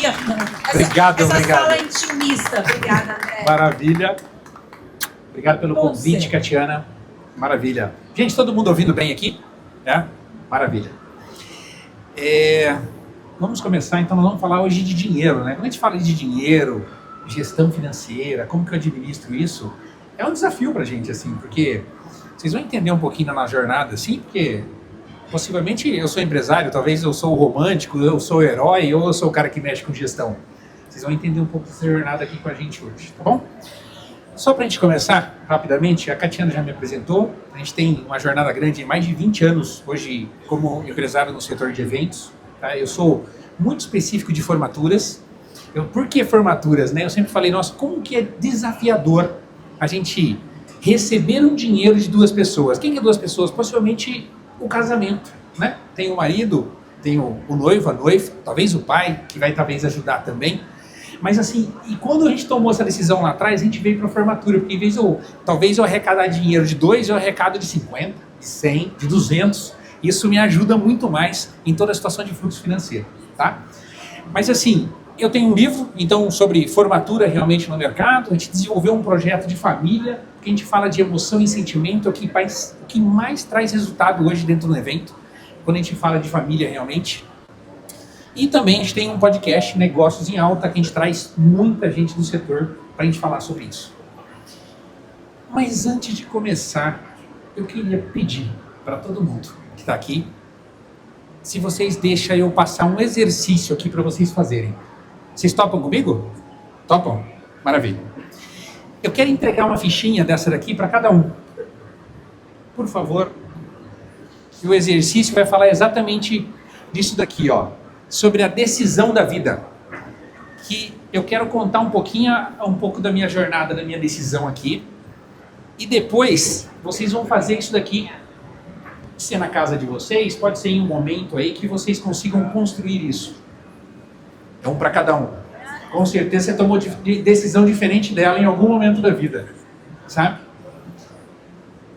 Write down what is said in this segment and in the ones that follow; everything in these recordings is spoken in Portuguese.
aqui, ó. Obrigado. Sala intimista. Obrigada, André. Maravilha. Obrigado pelo convite, Catiana. Maravilha. Gente, todo mundo ouvindo bem aqui? É? Maravilha. Vamos começar, então, nós vamos falar hoje de dinheiro, né? Quando a gente fala de dinheiro, gestão financeira, como que eu administro isso, é um desafio pra gente, assim, porque vocês vão entender um pouquinho na jornada, assim, porque possivelmente eu sou empresário, talvez eu sou o romântico, eu sou o herói, ou eu sou o cara que mexe com gestão. Vocês vão entender um pouco dessa jornada aqui com a gente hoje, tá bom? Só para a gente começar, rapidamente, a Catiana já me apresentou, a gente tem uma jornada grande, mais de 20 anos hoje como empresário no setor de eventos, tá? Eu sou muito específico de formaturas. Por que formaturas, né? Eu sempre falei, nossa, como que é desafiador a gente receber um dinheiro de duas pessoas. Quem que é duas pessoas? Possivelmente o casamento, né? Tem o marido, tem o noivo, a noiva, talvez o pai, que vai talvez ajudar também. Mas assim, e quando a gente tomou essa decisão lá atrás, a gente veio para a formatura, porque em vez de talvez eu arrecadar dinheiro de 2, eu arrecado de 50, de 100, de 200. Isso me ajuda muito mais em toda a situação de fluxo financeiro, tá? Mas assim, eu tenho um livro, então, sobre formatura realmente no mercado. A gente desenvolveu um projeto de família, que a gente fala de emoção e sentimento, o que mais traz resultado hoje dentro do evento, quando a gente fala de família realmente. E também a gente tem um podcast, Negócios em Alta, que a gente traz muita gente do setor para a gente falar sobre isso. Mas antes de começar, eu queria pedir para todo mundo que está aqui, se vocês deixam eu passar um exercício aqui para vocês fazerem. Vocês topam comigo? Topam? Maravilha. Eu quero entregar uma fichinha dessa daqui para cada um. Por favor. E o exercício vai falar exatamente disso daqui, ó. Sobre a decisão da vida. Que eu quero contar um pouco da minha jornada, da minha decisão aqui. E depois, vocês vão fazer isso daqui. Pode ser na casa de vocês, pode ser em um momento aí que vocês consigam construir isso. É um para cada um. Com certeza você tomou decisão diferente dela em algum momento da vida. Sabe?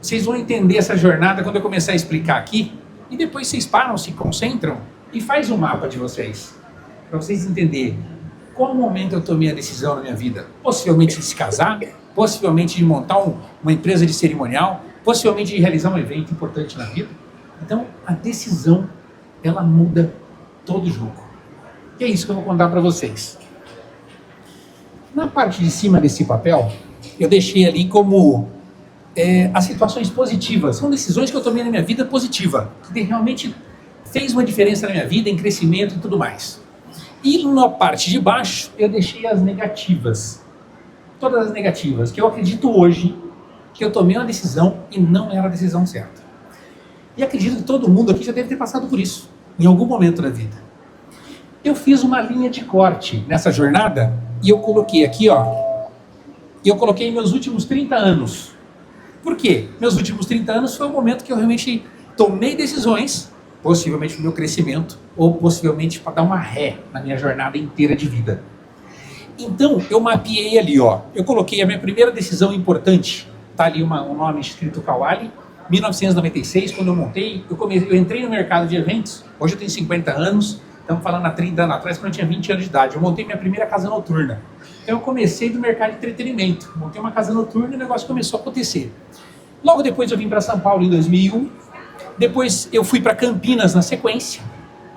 Vocês vão entender essa jornada quando eu começar a explicar aqui. E depois vocês param, se concentram e faz um mapa de vocês. Para vocês entenderem qual momento eu tomei a decisão na minha vida. Possivelmente de se casar, possivelmente de montar uma empresa de cerimonial, possivelmente de realizar um evento importante na vida. Então, a decisão, ela muda todo o jogo. E é isso que eu vou contar para vocês. Na parte de cima desse papel, eu deixei ali como as situações positivas. São decisões que eu tomei na minha vida positiva, que realmente fez uma diferença na minha vida, em crescimento e tudo mais. E na parte de baixo, eu deixei as negativas. Todas as negativas, que eu acredito hoje que eu tomei uma decisão e não era a decisão certa. E acredito que todo mundo aqui já deve ter passado por isso, em algum momento da vida. Eu fiz uma linha de corte nessa jornada e eu coloquei aqui, ó. Eu coloquei meus últimos 30 anos. Por quê? Meus últimos 30 anos foi o momento que eu realmente tomei decisões, possivelmente para o meu crescimento, ou possivelmente para dar uma ré na minha jornada inteira de vida. Então, eu mapeei ali, ó. Eu coloquei a minha primeira decisão importante. Tá ali um nome escrito Kawali. 1996, quando eu montei, eu entrei no mercado de eventos. Hoje eu tenho 50 anos. Estamos falando há 30 anos atrás, quando eu tinha 20 anos de idade. Eu montei minha primeira casa noturna. Então eu comecei do mercado de entretenimento. Montei uma casa noturna e o negócio começou a acontecer. Logo depois eu vim para São Paulo em 2001. Depois eu fui para Campinas na sequência.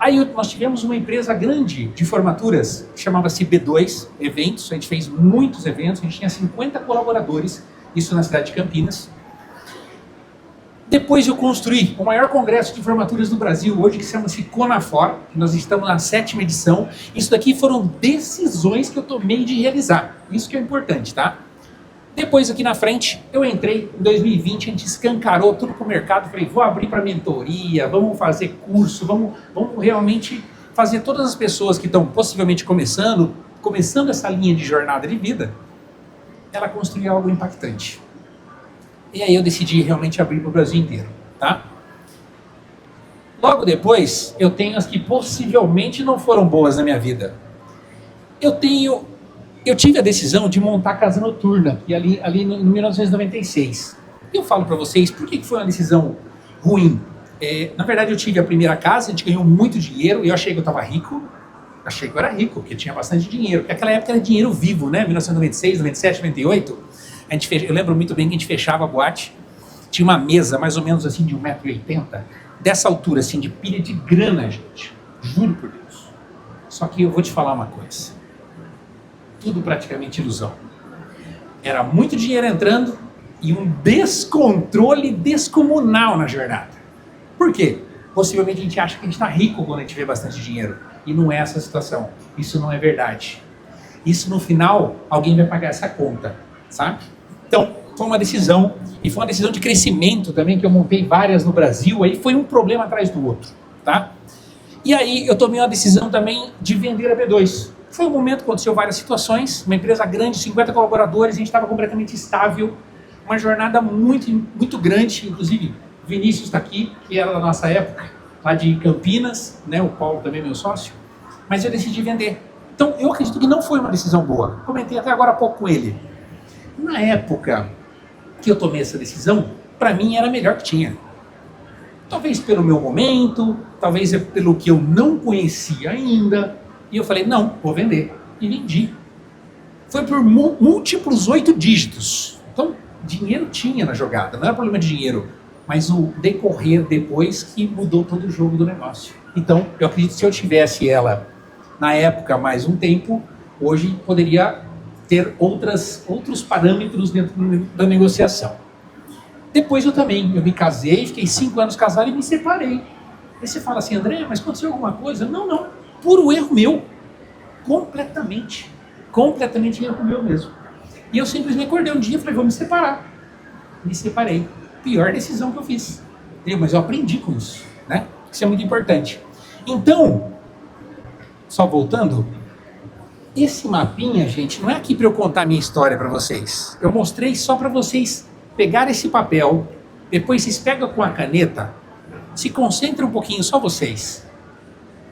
Aí nós tivemos uma empresa grande de formaturas, que chamava-se B2 Eventos. A gente fez muitos eventos, a gente tinha 50 colaboradores, isso na cidade de Campinas. Depois eu construí o maior congresso de formaturas do Brasil, hoje, que chama-se Conafor. Nós estamos na 7ª edição. Isso daqui foram decisões que eu tomei de realizar. Isso que é importante, tá? Depois, aqui na frente, eu entrei em 2020, a gente escancarou tudo para o mercado. Falei, vou abrir para mentoria, vamos fazer curso, vamos realmente fazer todas as pessoas que estão possivelmente começando essa linha de jornada de vida, ela construir algo impactante. E aí eu decidi realmente abrir para o Brasil inteiro, tá? Logo depois, eu tenho as que possivelmente não foram boas na minha vida. Eu tive a decisão de montar a casa noturna, e ali em 1996. Eu falo para vocês por que foi uma decisão ruim. Na verdade, eu tive a primeira casa, a gente ganhou muito dinheiro, eu achei que eu estava rico, Achei que eu era rico, porque tinha bastante dinheiro. Porque naquela época era dinheiro vivo, né? 1996, 97, 98. Eu lembro muito bem que a gente fechava a boate. Tinha uma mesa, mais ou menos assim, de 1,80 m. Dessa altura, assim, de pilha de grana, gente. Juro por Deus. Só que eu vou te falar uma coisa. Tudo praticamente ilusão. Era muito dinheiro entrando e um descontrole descomunal na jornada. Por quê? Possivelmente a gente acha que a gente está rico quando a gente vê bastante dinheiro. E não é essa a situação. Isso não é verdade. Isso no final, alguém vai pagar essa conta, sabe? Então, foi uma decisão. E foi uma decisão de crescimento também, que eu montei várias no Brasil. Aí foi um problema atrás do outro, tá? E aí eu tomei uma decisão também de vender a B2. Foi um momento que aconteceu várias situações. Uma empresa grande, 50 colaboradores, a gente estava completamente estável. Uma jornada muito, muito grande. Inclusive, Vinícius está aqui, que era da nossa época, lá de Campinas, né? O Paulo também, meu sócio. Mas eu decidi vender. Então, eu acredito que não foi uma decisão boa. Comentei até agora há pouco com ele. Na época que eu tomei essa decisão, para mim era a melhor que tinha. Talvez pelo meu momento, talvez pelo que eu não conhecia ainda. E eu falei, não, vou vender. E vendi. Foi por múltiplos 8 dígitos. Então, dinheiro tinha na jogada. Não era problema de dinheiro, mas o decorrer depois que mudou todo o jogo do negócio. Então, eu acredito que se eu tivesse ela na época mais um tempo, hoje poderia ter outros parâmetros dentro da negociação. Depois eu me casei, fiquei 5 anos casado e me separei. Aí você fala assim, André, mas aconteceu alguma coisa? Não, puro erro meu. Completamente erro meu mesmo. E eu simplesmente acordei um dia e falei, vou me separar. Me separei. Pior decisão que eu fiz. Mas eu aprendi com isso, né? Isso é muito importante. Então, só voltando, esse mapinha, gente, não é aqui para eu contar a minha história para vocês. Eu mostrei só para vocês pegar esse papel, depois vocês pegam com a caneta, se concentram um pouquinho, só vocês,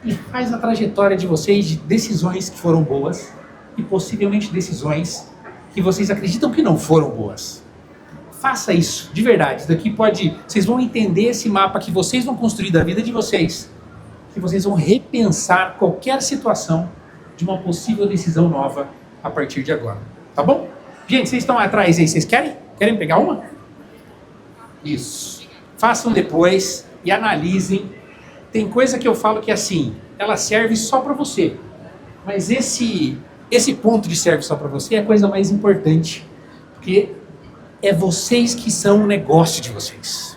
e faz a trajetória de vocês de decisões que foram boas e possivelmente decisões que vocês acreditam que não foram boas. Faça isso, de verdade. Isso daqui vocês vão entender esse mapa que vocês vão construir da vida de vocês, que vocês vão repensar qualquer situação de uma possível decisão nova a partir de agora. Tá bom? Gente, vocês estão atrás aí, vocês querem? Querem pegar uma? Isso. Façam depois e analisem. Tem coisa que eu falo que assim, ela serve só para você. Mas esse ponto de serve só para você é a coisa mais importante. Porque é vocês que são o negócio de vocês.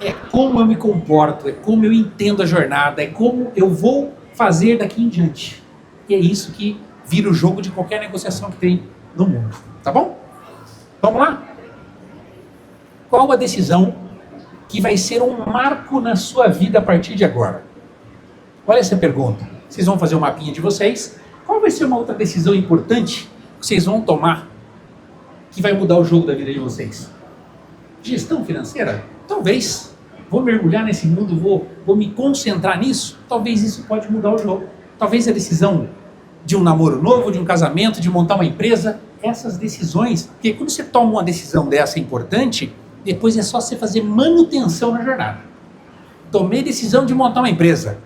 É como eu me comporto, é como eu entendo a jornada, é como eu vou fazer daqui em diante. E é isso que vira o jogo de qualquer negociação que tem no mundo. Tá bom? Vamos lá? Qual a decisão que vai ser um marco na sua vida a partir de agora? Olha essa pergunta. Vocês vão fazer um mapinha de vocês. Qual vai ser uma outra decisão importante que vocês vão tomar que vai mudar o jogo da vida de vocês? Gestão financeira? Talvez. Vou mergulhar nesse mundo, vou me concentrar nisso? Talvez isso pode mudar o jogo. Talvez a decisão de um namoro novo, de um casamento, de montar uma empresa, essas decisões, porque quando você toma uma decisão dessa importante, depois é só você fazer manutenção na jornada. Tomei decisão de montar uma empresa.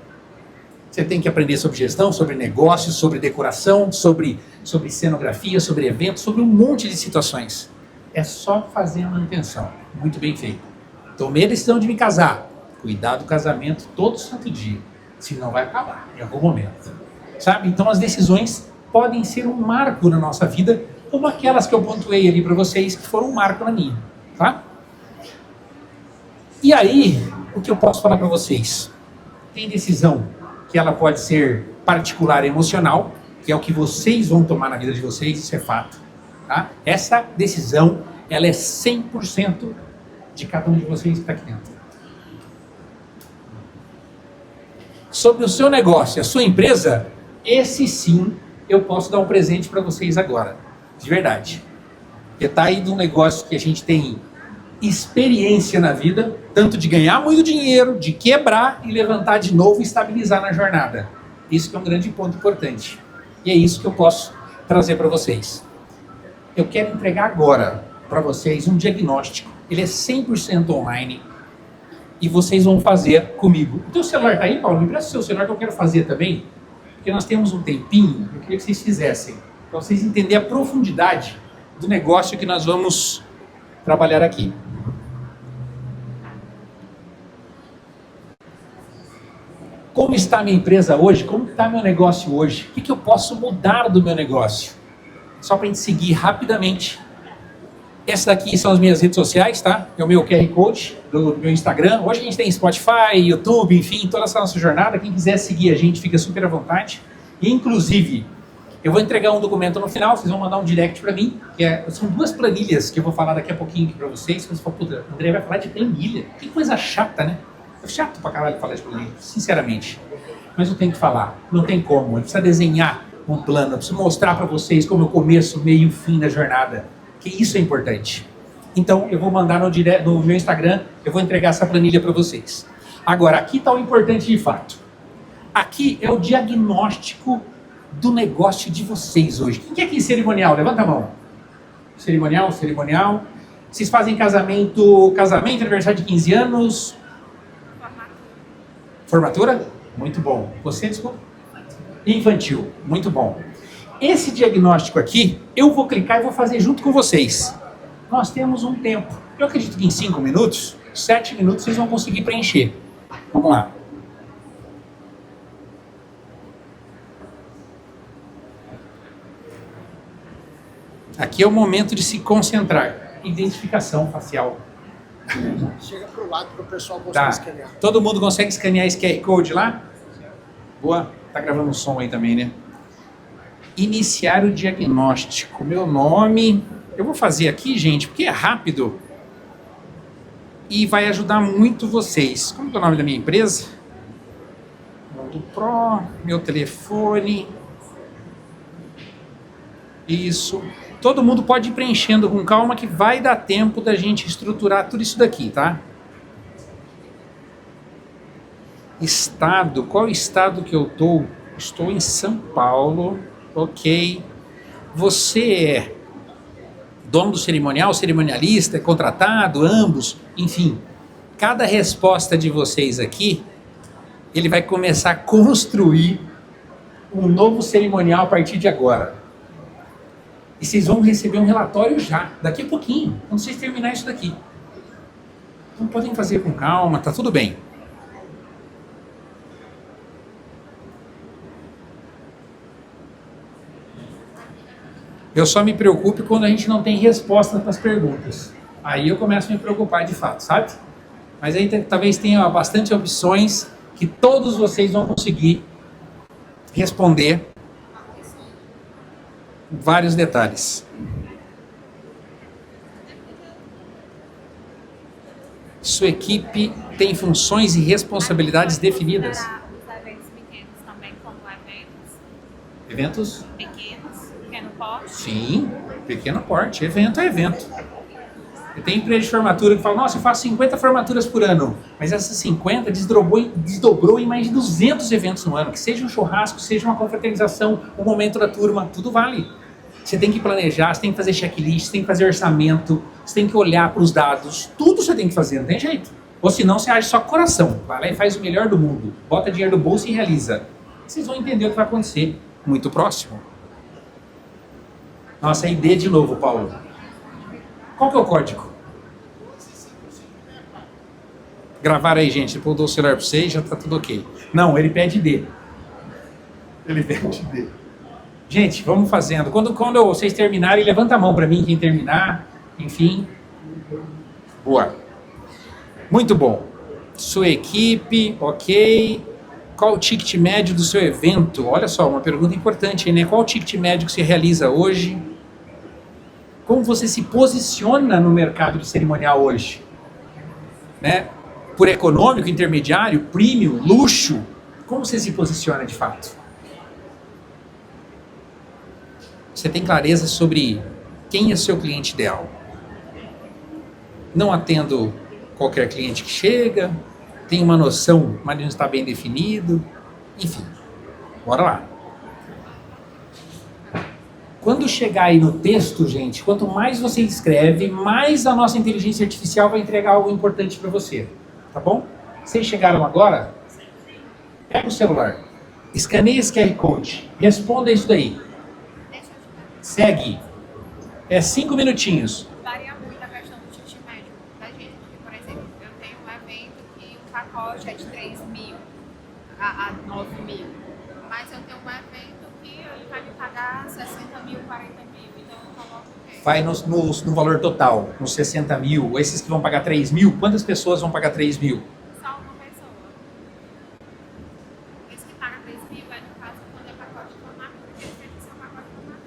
Você tem que aprender sobre gestão, sobre negócios, sobre decoração, sobre cenografia, sobre eventos, sobre um monte de situações. É só fazer a manutenção. Muito bem feito. Tomei a decisão de me casar. Cuidar do casamento todo santo dia. Senão vai acabar em algum momento. Sabe? Então as decisões podem ser um marco na nossa vida, como aquelas que eu pontuei ali para vocês, que foram um marco na minha. Tá? E aí, o que eu posso falar para vocês? Tem decisão que ela pode ser particular e emocional, que é o que vocês vão tomar na vida de vocês, isso é fato. Tá? Essa decisão, ela é 100% de cada um de vocês que está aqui dentro. Sobre o seu negócio, a sua empresa, esse sim, eu posso dar um presente para vocês agora, de verdade. Porque está aí de um negócio que a gente tem experiência na vida, tanto de ganhar muito dinheiro, de quebrar e levantar de novo e estabilizar na jornada. Isso que é um grande ponto importante. E é isso que eu posso trazer para vocês. Eu quero entregar agora para vocês um diagnóstico. Ele é 100% online e vocês vão fazer comigo. O teu celular está aí, Paulo? Me empresta o seu celular que eu quero fazer também. porque nós temos um tempinho, eu queria que vocês fizessem, para vocês entenderem a profundidade do negócio que nós vamos trabalhar aqui. Como está a minha empresa hoje? Como está meu negócio hoje? O que eu posso mudar do meu negócio? Só para a gente seguir rapidamente. Essas daqui são as minhas redes sociais, tá? É o meu QR Code do meu Instagram. Hoje a gente tem Spotify, YouTube, enfim, toda essa nossa jornada. Quem quiser seguir a gente, fica super à vontade. E, inclusive, eu vou entregar um documento no final, vocês vão mandar um direct para mim, são 2 planilhas que eu vou falar daqui a pouquinho para vocês. Vocês falam, puta, o André vai falar de planilha. Que coisa chata, né? É chato pra caralho falar de planilha, sinceramente. Mas eu tenho que falar, não tem como. Eu preciso desenhar um plano, eu preciso mostrar para vocês como eu começo, meio e fim da jornada. Que isso é importante. Então, eu vou mandar no meu Instagram, eu vou entregar essa planilha para vocês. Agora, aqui está o importante de fato. Aqui é o diagnóstico do negócio de vocês hoje. Quem quer aqui cerimonial? Levanta a mão. Cerimonial. Vocês fazem casamento, aniversário de 15 anos... Formatura? Muito bom. Você, desculpa? Infantil. Muito bom. Esse diagnóstico aqui, eu vou clicar e vou fazer junto com vocês. Nós temos um tempo. Eu acredito que em 5 minutos, 7 minutos, vocês vão conseguir preencher. Vamos lá. Aqui é o momento de se concentrar. Identificação facial. Chega pro lado para o pessoal conseguir escanear. Todo mundo consegue escanear esse QR Code lá? Boa. Tá gravando o som aí também, né? Iniciar o diagnóstico. Meu nome... Eu vou fazer aqui, gente, porque é rápido. E vai ajudar muito vocês. Como é o nome da minha empresa? Mundo Pro. Meu telefone. Isso. Todo mundo pode ir preenchendo com calma que vai dar tempo da gente estruturar tudo isso daqui, tá? Estado. Qual estado que eu tô? Estou em São Paulo. Ok. Você é dono do cerimonial, cerimonialista, é contratado, ambos, enfim. Cada resposta de vocês aqui, ele vai começar a construir um novo cerimonial a partir de agora. E vocês vão receber um relatório já, daqui a pouquinho, quando vocês terminarem isso daqui. Então podem fazer com calma, tá tudo bem. Eu só me preocupo quando a gente não tem resposta para as perguntas. Aí eu começo a me preocupar de fato, sabe? Mas aí talvez tenha bastante opções que todos vocês vão conseguir responder vários detalhes. Sua equipe tem funções e responsabilidades definidas. Os eventos pequenos também como eventos. Eventos? Pequenos, pequeno porte. Sim, pequeno porte. Evento é evento. Tem empresa de formatura que fala, nossa, eu faço 50 formaturas por ano. Mas essas 50 desdobrou em mais de 200 eventos no ano. Que seja um churrasco, seja uma confraternização, um momento da turma, tudo vale. Você tem que planejar, você tem que fazer checklist, você tem que fazer orçamento, você tem que olhar para os dados. Tudo você tem que fazer, não tem jeito. Ou senão você age só com coração. Vai lá e faz o melhor do mundo. Bota dinheiro no bolso e realiza. Vocês vão entender o que vai acontecer muito próximo. Nossa, ID de novo, Paulo. Qual que é o código? Gravar aí, gente. Depois eu dou o celular para vocês, já tá tudo ok. Não, ele pede D. Ele pede D. Gente, vamos fazendo. Quando vocês terminarem, levanta a mão para mim, quem terminar. Enfim. Boa. Muito bom. Sua equipe, ok. Qual o ticket médio do seu evento? Olha só, uma pergunta importante aí, né? Qual o ticket médio que você realiza hoje? Como você se posiciona no mercado de cerimonial hoje? Né? Por econômico, intermediário, premium, luxo? Como você se posiciona de fato? Você tem clareza sobre quem é seu cliente ideal? Não atendo qualquer cliente que chega, tem uma noção, mas não está bem definido. Enfim, bora lá. Quando chegar aí no texto, gente, quanto mais você escreve, mais a nossa inteligência artificial vai entregar algo importante para você. Tá bom? Vocês chegaram agora? Pega o celular. Escaneia esse QR Code. Responda isso daí. Deixa eu te perguntar. Segue. É 5 minutinhos. Varia muito a questão do ticket médio da gente, porque, por exemplo, eu tenho um evento que o pacote é de 3 mil a 9 mil, mas eu tenho um evento que ele vai me pagar 60 mil, 40 mil, então eu coloco o quê? Vai no valor total, nos 60 mil. Esses que vão pagar 3 mil, quantas pessoas vão pagar 3 mil? Só uma pessoa. Esse que paga 3 mil é no caso quando é pacote de formatura, que ele tem que ser um pacote de formatura.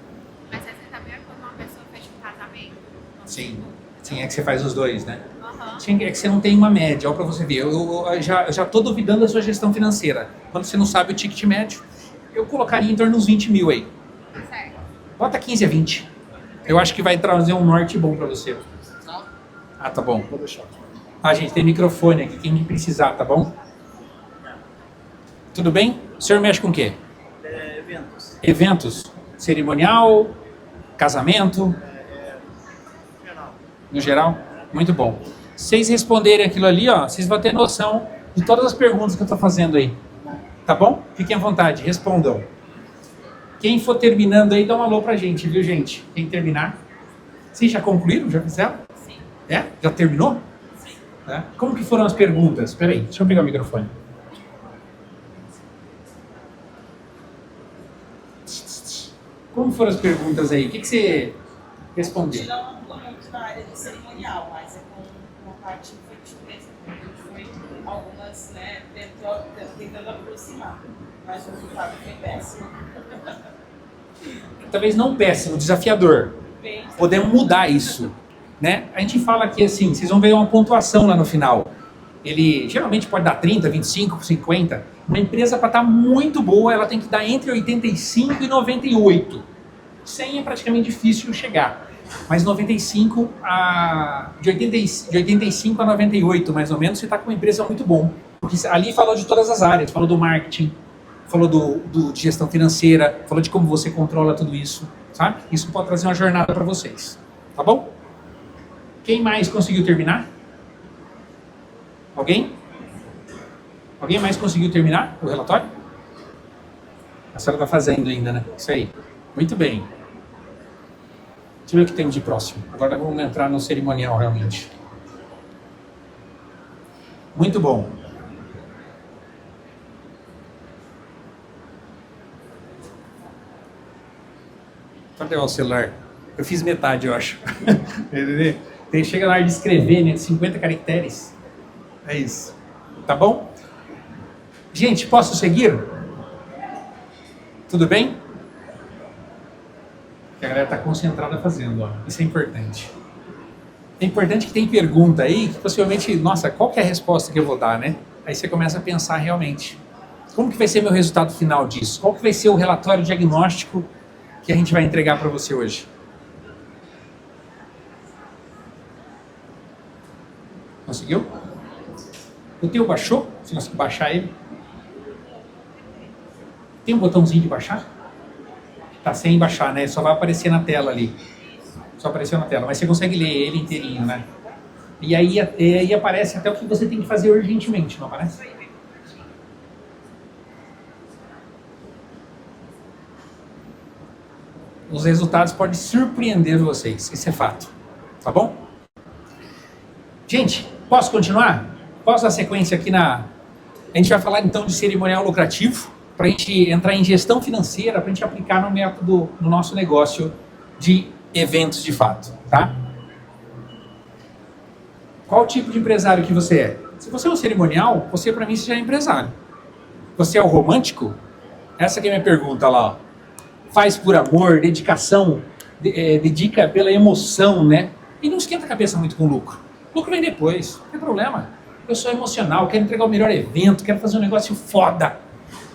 Mas 60 mil é quando uma pessoa fecha um casamento. Sim. Sim, é que você faz os dois, né? Aham. É que você não tem uma média, ó, pra você ver. Eu já tô duvidando da sua gestão financeira. Quando você não sabe o ticket médio, eu colocaria em torno dos 20 mil aí. Certo. Bota 15 a 20. Eu acho que vai trazer um norte bom pra você. Tá? Ah, tá bom. Vou deixar. Ah, gente, tem microfone aqui, quem precisar, tá bom? Tudo bem? O senhor mexe com o quê? Eventos. Eventos? Cerimonial? Casamento? Geral. No geral? Muito bom. Se vocês responderem aquilo ali, ó, vocês vão ter noção de todas as perguntas que eu tô fazendo aí. Tá bom? Fiquem à vontade, respondam. Quem for terminando aí, dá um alô pra gente, viu, gente? Quem terminar. Vocês já concluíram? Já fizeram? Sim. É? Já terminou? Sim. É? Como que foram as perguntas? Espera aí, deixa eu pegar o microfone. Como foram as perguntas aí? O que você respondeu? Não atua muito na área de cerimonial, mas é com uma parte infantil mesmo. Foi algumas, né, tentando aproximar, mas o resultado foi péssimo. Talvez não péssimo, desafiador. Bem, Podemos mudar isso, né? A gente fala aqui assim, vocês vão ver uma pontuação lá no final. Ele geralmente pode dar 30, 25, 50. Uma empresa para estar muito boa, ela tem que dar entre 85 e 98. 100 é praticamente difícil chegar. Mas 95 de 85 a 98, mais ou menos, você está com uma empresa muito bom. Porque ali falou de todas as áreas, falou do marketing, falou de gestão financeira, falou de como você controla tudo isso, sabe? Isso pode trazer uma jornada para vocês, tá bom? Quem mais conseguiu terminar? Alguém? Alguém mais conseguiu terminar o relatório? A senhora está fazendo ainda, né? Isso aí. Muito bem. Deixa eu ver o que tem de próximo. Agora vamos entrar no cerimonial, realmente. Muito bom. Pode levar o celular. Eu fiz metade, eu acho. Chega na hora de escrever, né? 50 caracteres. É isso. Tá bom? Gente, posso seguir? Tudo bem? Que a galera está concentrada fazendo, ó. Isso é importante. É importante que tem pergunta aí, que possivelmente, nossa, qual que é a resposta que eu vou dar, né? Aí você começa a pensar realmente. Como que vai ser meu resultado final disso? Qual que vai ser o relatório diagnóstico que a gente vai entregar para você hoje? Conseguiu? O teu baixou? Você conseguiu baixar ele? Tem um botãozinho de baixar? Tá sem baixar, né? Só vai aparecer na tela ali. Só apareceu na tela, mas você consegue ler ele inteirinho, né? E aí aparece até o que você tem que fazer urgentemente, não aparece? Os resultados podem surpreender vocês, isso é fato. Tá bom? Gente, posso continuar? Posso dar sequência aqui A gente vai falar então de cerimonial lucrativo, para a gente entrar em gestão financeira, para a gente aplicar no método, no nosso negócio de eventos de fato, tá? Qual tipo de empresário que você é? Se você é um cerimonial, você para mim já é empresário. Você é o romântico? Essa que é a minha pergunta lá, ó. Faz por amor, dedicação, dedica pela emoção, né? E não esquenta a cabeça muito com lucro. Lucro vem depois, não tem problema. Eu sou emocional, quero entregar o melhor evento, quero fazer um negócio foda,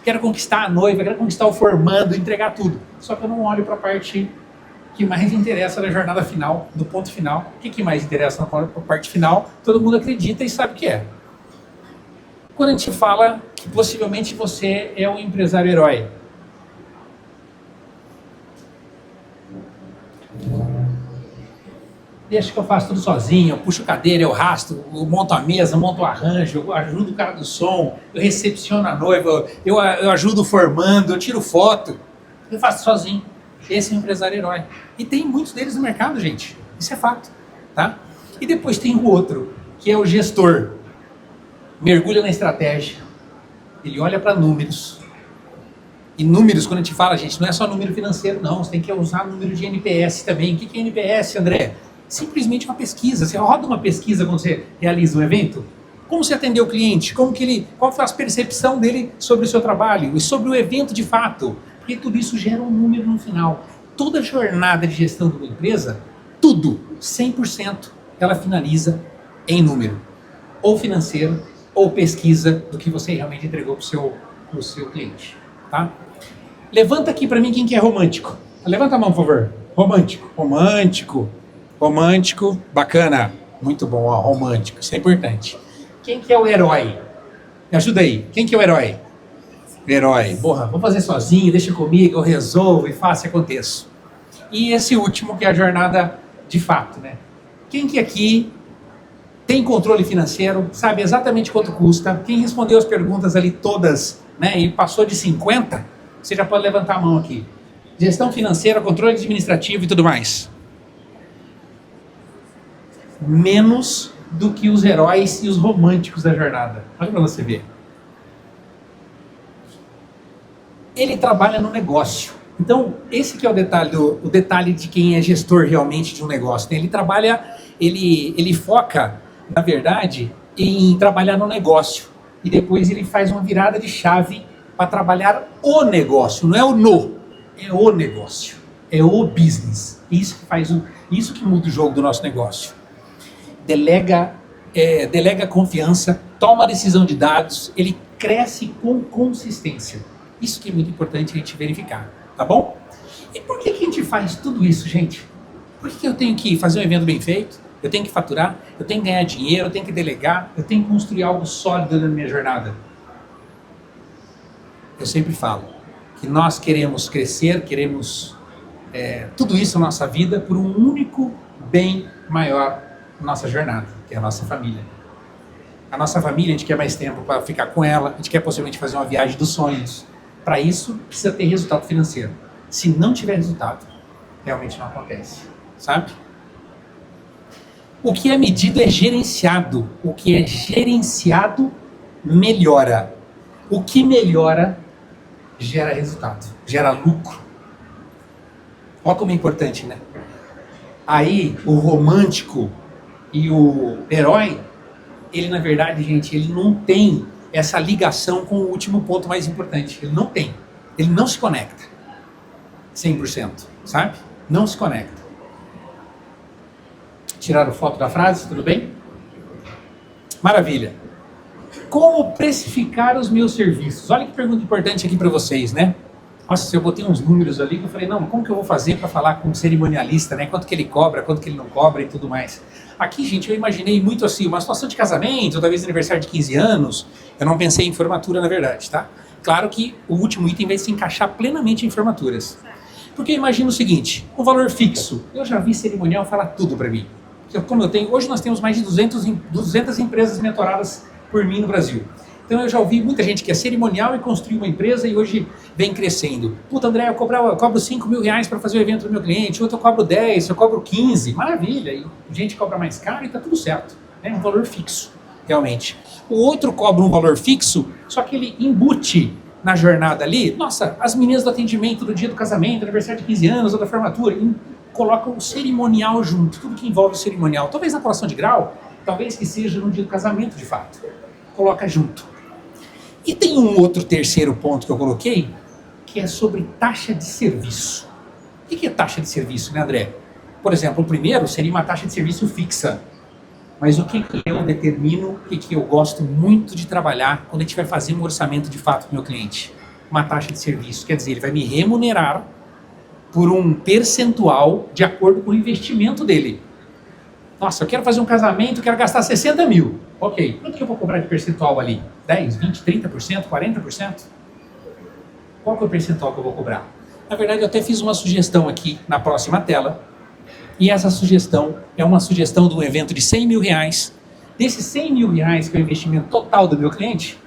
quero conquistar a noiva, quero conquistar o formando, entregar tudo. Só que eu não olho para a parte que mais interessa na jornada final, do ponto final. O que mais interessa na parte final? Todo mundo acredita e sabe o que é. Quando a gente fala que possivelmente você é um empresário herói, deixa que eu faço tudo sozinho, eu puxo cadeira, eu rasto, eu monto a mesa, monto o arranjo, eu ajudo o cara do som, eu recepciono a noiva, eu ajudo o formando, eu tiro foto. Eu faço sozinho. Esse é o empresário herói. E tem muitos deles no mercado, gente. Isso é fato, tá? E depois tem o outro, que é o gestor. Mergulha na estratégia. Ele olha para números. E números, quando a gente fala, gente, não é só número financeiro, não. Você tem que usar número de NPS também. O que é NPS, André? Simplesmente uma pesquisa. Você roda uma pesquisa quando você realiza um evento. Como você atendeu o cliente? Qual foi a percepção dele sobre o seu trabalho e sobre o evento de fato? Porque tudo isso gera um número no final. Toda jornada de gestão de uma empresa, tudo, 100%, ela finaliza em número. Ou financeiro, ou pesquisa do que você realmente entregou para o seu cliente. Tá? Levanta aqui para mim quem que é romântico. Levanta a mão, por favor. Romântico, bacana. Muito bom, ó, romântico, isso é importante. Quem que é o herói? Me ajuda aí, quem que é o herói? Herói, porra, vou fazer sozinho, deixa comigo, eu resolvo e faço e aconteço. E esse último que é a jornada de fato, né? Quem que aqui tem controle financeiro, sabe exatamente quanto custa? Quem respondeu as perguntas ali todas, né, e passou de 50, você já pode levantar a mão aqui. Gestão financeira, controle administrativo e tudo mais. Menos do que os heróis e os românticos da jornada. Olha para você ver. Ele trabalha no negócio. Então, esse que é o detalhe de quem é gestor realmente de um negócio. Ele trabalha, ele foca, na verdade, em trabalhar no negócio. E depois ele faz uma virada de chave para trabalhar o negócio. Não é o é o negócio. É o business. Isso que muda o jogo do nosso negócio. Delega confiança, toma decisão de dados, ele cresce com consistência. Isso que é muito importante a gente verificar, tá bom? E por que a gente faz tudo isso, gente? Por que eu tenho que fazer um evento bem feito? Eu tenho que faturar? Eu tenho que ganhar dinheiro? Eu tenho que delegar? Eu tenho que construir algo sólido na minha jornada? Eu sempre falo que nós queremos crescer, queremos tudo isso na nossa vida por um único bem maior na nossa jornada, que é a nossa família. A nossa família, a gente quer mais tempo para ficar com ela, a gente quer possivelmente fazer uma viagem dos sonhos. Para isso, precisa ter resultado financeiro. Se não tiver resultado, realmente não acontece, sabe? O que é medido é gerenciado. O que é gerenciado melhora. O que melhora gera resultado, gera lucro. Olha como é importante, né? Aí, o romântico e o herói, ele na verdade, gente, ele não tem essa ligação com o último ponto mais importante. Ele não tem. Ele não se conecta. 100%, sabe? Não se conecta. Tiraram foto da frase, tudo bem? Maravilha. Como precificar os meus serviços? Olha que pergunta importante aqui para vocês, né? Nossa, eu botei uns números ali que eu falei, não, como que eu vou fazer para falar com um cerimonialista, né? Quanto que ele cobra, quanto que ele não cobra e tudo mais. Aqui, gente, eu imaginei muito assim, uma situação de casamento, ou talvez aniversário de 15 anos. Eu não pensei em formatura, na verdade, tá? Claro que o último item vai se encaixar plenamente em formaturas. Porque eu imagino o seguinte, o valor fixo. Eu já vi cerimonial falar tudo para mim. Hoje nós temos mais de 200 empresas mentoradas por mim no Brasil. Então eu já ouvi muita gente que é cerimonial e construiu uma empresa e hoje vem crescendo. Puta, André, eu cobro 5 mil reais para fazer o evento do meu cliente, outro eu cobro 10, eu cobro 15, maravilha. E gente cobra mais caro e tá tudo certo. É um valor fixo, realmente. O outro cobra um valor fixo, só que ele embute na jornada ali, nossa, as meninas do atendimento do dia do casamento, aniversário de 15 anos ou da formatura, e colocam o cerimonial junto, tudo que envolve o cerimonial. Talvez na colação de grau, talvez que seja no dia do casamento de fato. Coloca junto. E tem um outro terceiro ponto que eu coloquei, que é sobre taxa de serviço. O que é taxa de serviço, né, André? Por exemplo, o primeiro seria uma taxa de serviço fixa. Mas o que eu determino, o que eu gosto muito de trabalhar quando a gente vai fazer um orçamento de fato para o meu cliente? Uma taxa de serviço. Quer dizer, ele vai me remunerar por um percentual de acordo com o investimento dele. Nossa, eu quero fazer um casamento, quero gastar 60 mil. Ok, quanto que eu vou cobrar de percentual ali? 10, 20, 30%, 40%? Qual que é o percentual que eu vou cobrar? Na verdade, eu até fiz uma sugestão aqui na próxima tela, E essa sugestão é uma sugestão de um evento de R$100.000. Desses R$100.000, que é o investimento total do meu cliente,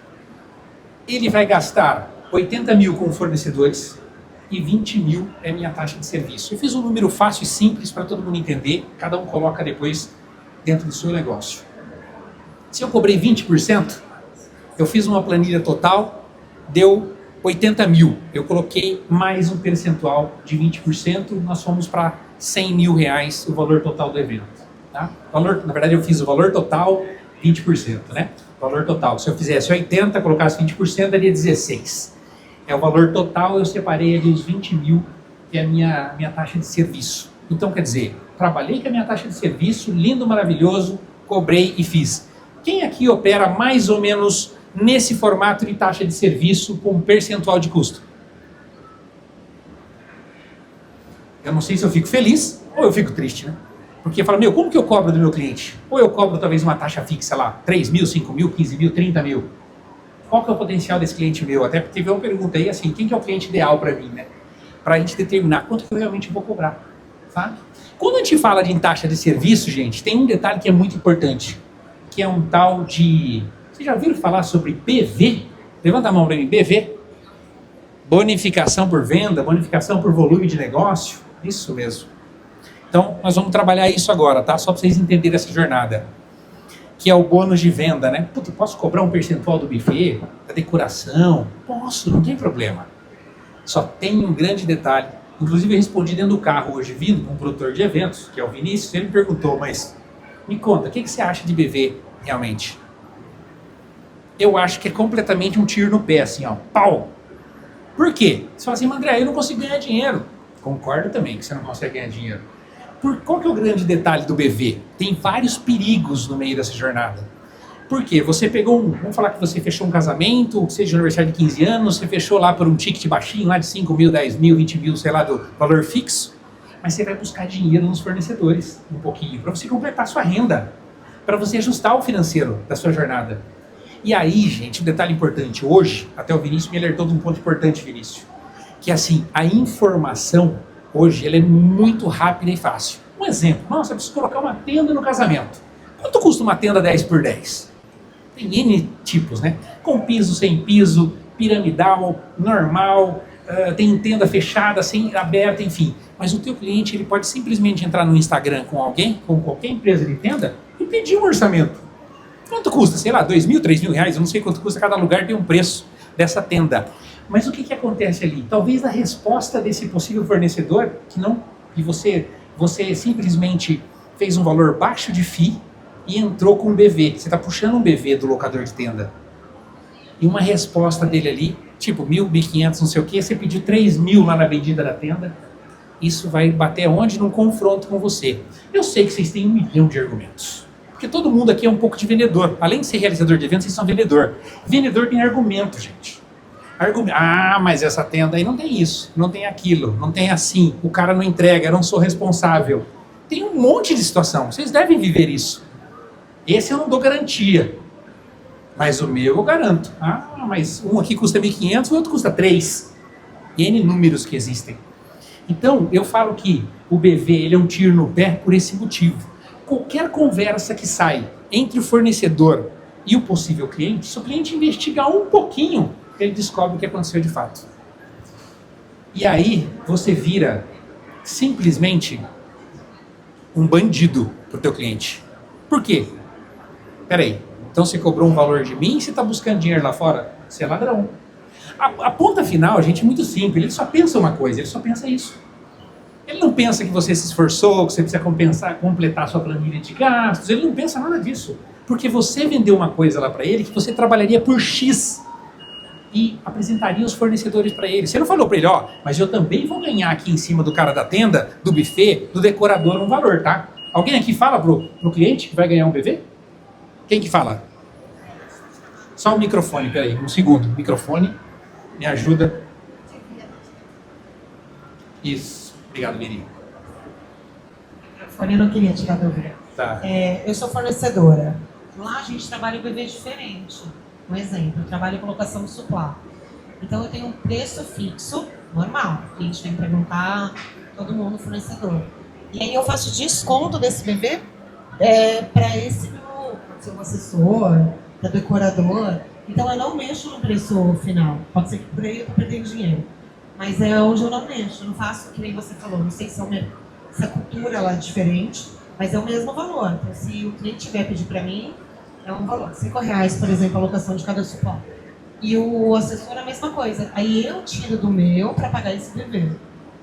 ele vai gastar 80.000 com fornecedores e 20.000 é minha taxa de serviço. Eu fiz um número fácil e simples para todo mundo entender, cada um coloca depois dentro do seu negócio. Se eu cobrei 20%, eu fiz uma planilha total, deu 80.000. Eu coloquei mais um percentual de 20%, nós fomos para R$100.000 o valor total do evento. Tá? Valor, na verdade, eu fiz o valor total 20%, né? Valor total. Se eu fizesse 80, colocasse 20%, daria 16. É o valor total, eu separei ali os 20.000, que é a minha taxa de serviço. Então, quer dizer, trabalhei com a minha taxa de serviço, lindo, maravilhoso, cobrei e fiz. Quem aqui opera mais ou menos nesse formato de taxa de serviço com percentual de custo? Eu não sei se eu fico feliz ou eu fico triste, né? Porque fala, meu, como que eu cobro do meu cliente? Ou eu cobro talvez uma taxa fixa lá, 3.000, 5.000, 15.000, 30.000. Qual que é o potencial desse cliente meu? Até porque teve uma pergunta aí assim, quem que é o cliente ideal para mim, né? Para a gente determinar quanto que eu realmente vou cobrar, tá? Quando a gente fala de taxa de serviço, gente, tem um detalhe que é muito importante, que é um tal de... Vocês já ouviram falar sobre BV? Levanta a mão para mim, BV. Bonificação por venda, bonificação por volume de negócio. Isso mesmo. Então, nós vamos trabalhar isso agora, tá? Só para vocês entenderem essa jornada. Que é o bônus de venda, né? Puta, posso cobrar um percentual do buffet, da decoração? Posso, não tem problema. Só tem um grande detalhe. Inclusive, eu respondi dentro do carro hoje, vindo com um produtor de eventos, que é o Vinícius, ele me perguntou, mas me conta, o que você acha de BV realmente? Eu acho que é completamente um tiro no pé, assim, ó, pau. Por quê? Você fala assim, André, eu não consigo ganhar dinheiro. Concordo também que você não consegue ganhar dinheiro. Qual que é o grande detalhe do BV? Tem vários perigos no meio dessa jornada. Por quê? Você pegou vamos falar que você fechou um casamento, seja de aniversário de 15 anos, você fechou lá por um ticket baixinho, lá de 5.000, 10.000, 20.000, sei lá, do valor fixo, mas você vai buscar dinheiro nos fornecedores, um pouquinho, para você completar a sua renda, para você ajustar o financeiro da sua jornada. E aí, gente, um detalhe importante, hoje, até o Vinícius me alertou de um ponto importante, Vinícius, que assim, a informação, hoje, ela é muito rápida e fácil. Um exemplo, nossa, eu preciso colocar uma tenda no casamento. Quanto custa uma tenda 10x10? Tem N tipos, né? Com piso, sem piso, piramidal, normal, tem tenda fechada, sem aberta, enfim. Mas o teu cliente, ele pode simplesmente entrar no Instagram com alguém, com qualquer empresa de tenda, e pedir um orçamento. Quanto custa? Sei lá, 2.000, 3.000 reais, eu não sei quanto custa, cada lugar tem um preço dessa tenda. Mas o que acontece ali? Talvez a resposta desse possível fornecedor, que você simplesmente fez um valor baixo de FII e entrou com um BV. Você está puxando um BV do locador de tenda. E uma resposta dele ali, tipo 1.000, 1.500, não sei o que, você pediu 3.000 lá na vendida da tenda. Isso vai bater onde? Num confronto com você. Eu sei que vocês têm 1 milhão de argumentos. Porque todo mundo aqui é um pouco de vendedor. Além de ser realizador de eventos, vocês são vendedor. Vendedor tem argumento, gente. Mas essa tenda aí não tem isso, não tem aquilo, não tem assim, o cara não entrega, eu não sou responsável. Tem um monte de situação, vocês devem viver isso. Esse eu não dou garantia, mas o meu eu garanto. Mas um aqui custa 1.500, o outro custa 3. N números que existem. Então, eu falo que o BV ele é um tiro no pé por esse motivo. Qualquer conversa que sai entre o fornecedor e o possível cliente, se o cliente investigar um pouquinho, ele descobre o que aconteceu de fato. E aí, você vira simplesmente um bandido para o teu cliente. Por quê? Peraí, então você cobrou um valor de mim e você está buscando dinheiro lá fora? Você é ladrão. A ponta final, gente, é muito simples. Ele só pensa uma coisa, ele só pensa isso. Ele não pensa que você se esforçou, que você precisa completar a sua planilha de gastos. Ele não pensa nada disso. Porque você vendeu uma coisa lá para ele que você trabalharia por X e apresentaria os fornecedores para ele. Você não falou para ele, mas eu também vou ganhar aqui em cima do cara da tenda, do buffet, do decorador um valor, tá? Alguém aqui fala pro cliente que vai ganhar um BV? Quem que fala? Só o microfone, peraí, um segundo. Microfone, me ajuda. Isso, obrigado, Miri. Eu não queria tirar dúvida. Tá. Eu sou fornecedora. Lá a gente trabalha com BV diferente. Um exemplo, eu trabalho com locação de supply. Então eu tenho um preço fixo, normal. A gente vem perguntar, todo mundo fornecedor. E aí eu faço desconto desse bebê para esse meu, seu assessor, da decorador. Então eu não mexo no preço final. Pode ser que por aí eu tô perdendo dinheiro. Mas é onde eu não mexo. Eu não faço que nem você falou. Não sei se a cultura lá é diferente, mas é o mesmo valor. Então se o cliente vier pedir para mim, é um valor. R$5, por exemplo, a locação de cada suporte. E o assessor é a mesma coisa. Aí eu tiro do meu para pagar esse bebê.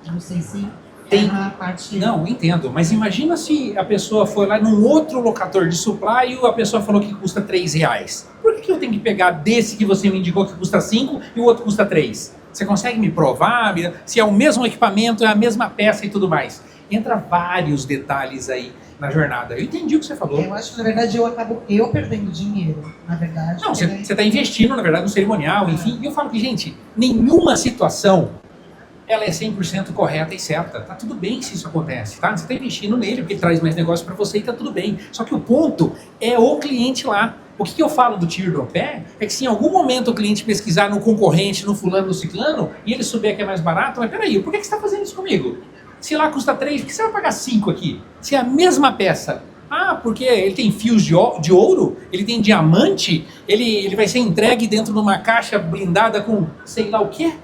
Não sei se Tem- a parte... Não, entendo. Mas imagina se a pessoa foi lá num outro locador de supply e a pessoa falou que custa R$3. Por que eu tenho que pegar desse que você me indicou que custa 5 e o outro custa 3? Você consegue me provar se é o mesmo equipamento, é a mesma peça e tudo mais? Entra vários detalhes aí na jornada. Eu entendi o que você falou. Eu acho que, na verdade, eu acabo perdendo dinheiro, na verdade. Não, você porque- está investindo, na verdade, no cerimonial, enfim. E eu falo que, gente, nenhuma situação ela é 100% correta e certa. Tá tudo bem se isso acontece, tá? Você está investindo nele porque ele traz mais negócio para você e tá tudo bem. Só que o ponto é o cliente lá. O que eu falo do tiro do pé é que se em algum momento o cliente pesquisar no concorrente, no fulano, no ciclano, e ele souber que é mais barato, mas peraí, por que você está fazendo isso comigo? Se lá custa 3, por que você vai pagar 5 aqui? Se é a mesma peça. Ah, porque ele tem fios de ouro, ele tem diamante, ele vai ser entregue dentro de uma caixa blindada com sei lá o quê?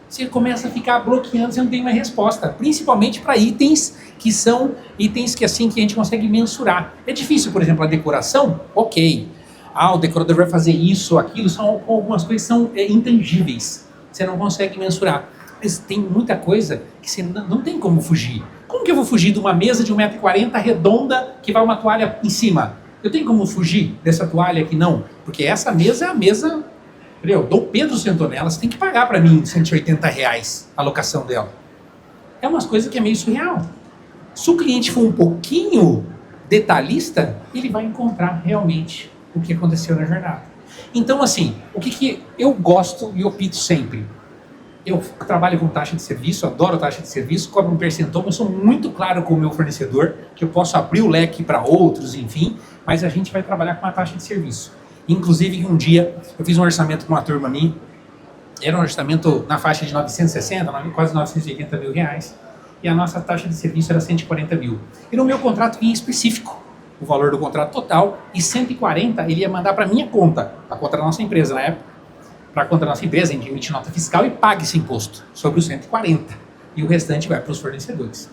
Você começa a ficar bloqueando, você não tem mais resposta. Principalmente para itens que são itens que assim que a gente consegue mensurar. É difícil, por exemplo, a decoração? Ok. Ah, o decorador vai fazer isso, aquilo, são algumas coisas que são intangíveis. Você não consegue mensurar. Mas tem muita coisa que você não tem como fugir. Como que eu vou fugir de uma mesa de 1,40 m redonda que vai uma toalha em cima? Eu tenho como fugir dessa toalha aqui? Não. Porque essa mesa é a mesa... Entendeu? Dom Pedro sentou nela, você tem que pagar para mim R$180 a locação dela. É umas coisas que é meio surreal. Se o cliente for um pouquinho detalhista, ele vai encontrar realmente o que aconteceu na jornada. Então, assim, o que eu gosto e opto sempre? Eu trabalho com taxa de serviço, adoro taxa de serviço, cobro um percentual, mas sou muito claro com o meu fornecedor, que eu posso abrir o leque para outros, enfim, mas a gente vai trabalhar com uma taxa de serviço. Inclusive, um dia, eu fiz um orçamento com uma turma minha, era um orçamento na faixa de 960, quase 980 mil reais, e a nossa taxa de serviço era 140 mil. E no meu contrato vinha específico o valor do contrato total, e 140 ele ia mandar para a minha conta, a conta da nossa empresa na época, para a conta da nossa empresa, a gente emite nota fiscal e paga esse imposto sobre os 140, e o restante vai para os fornecedores.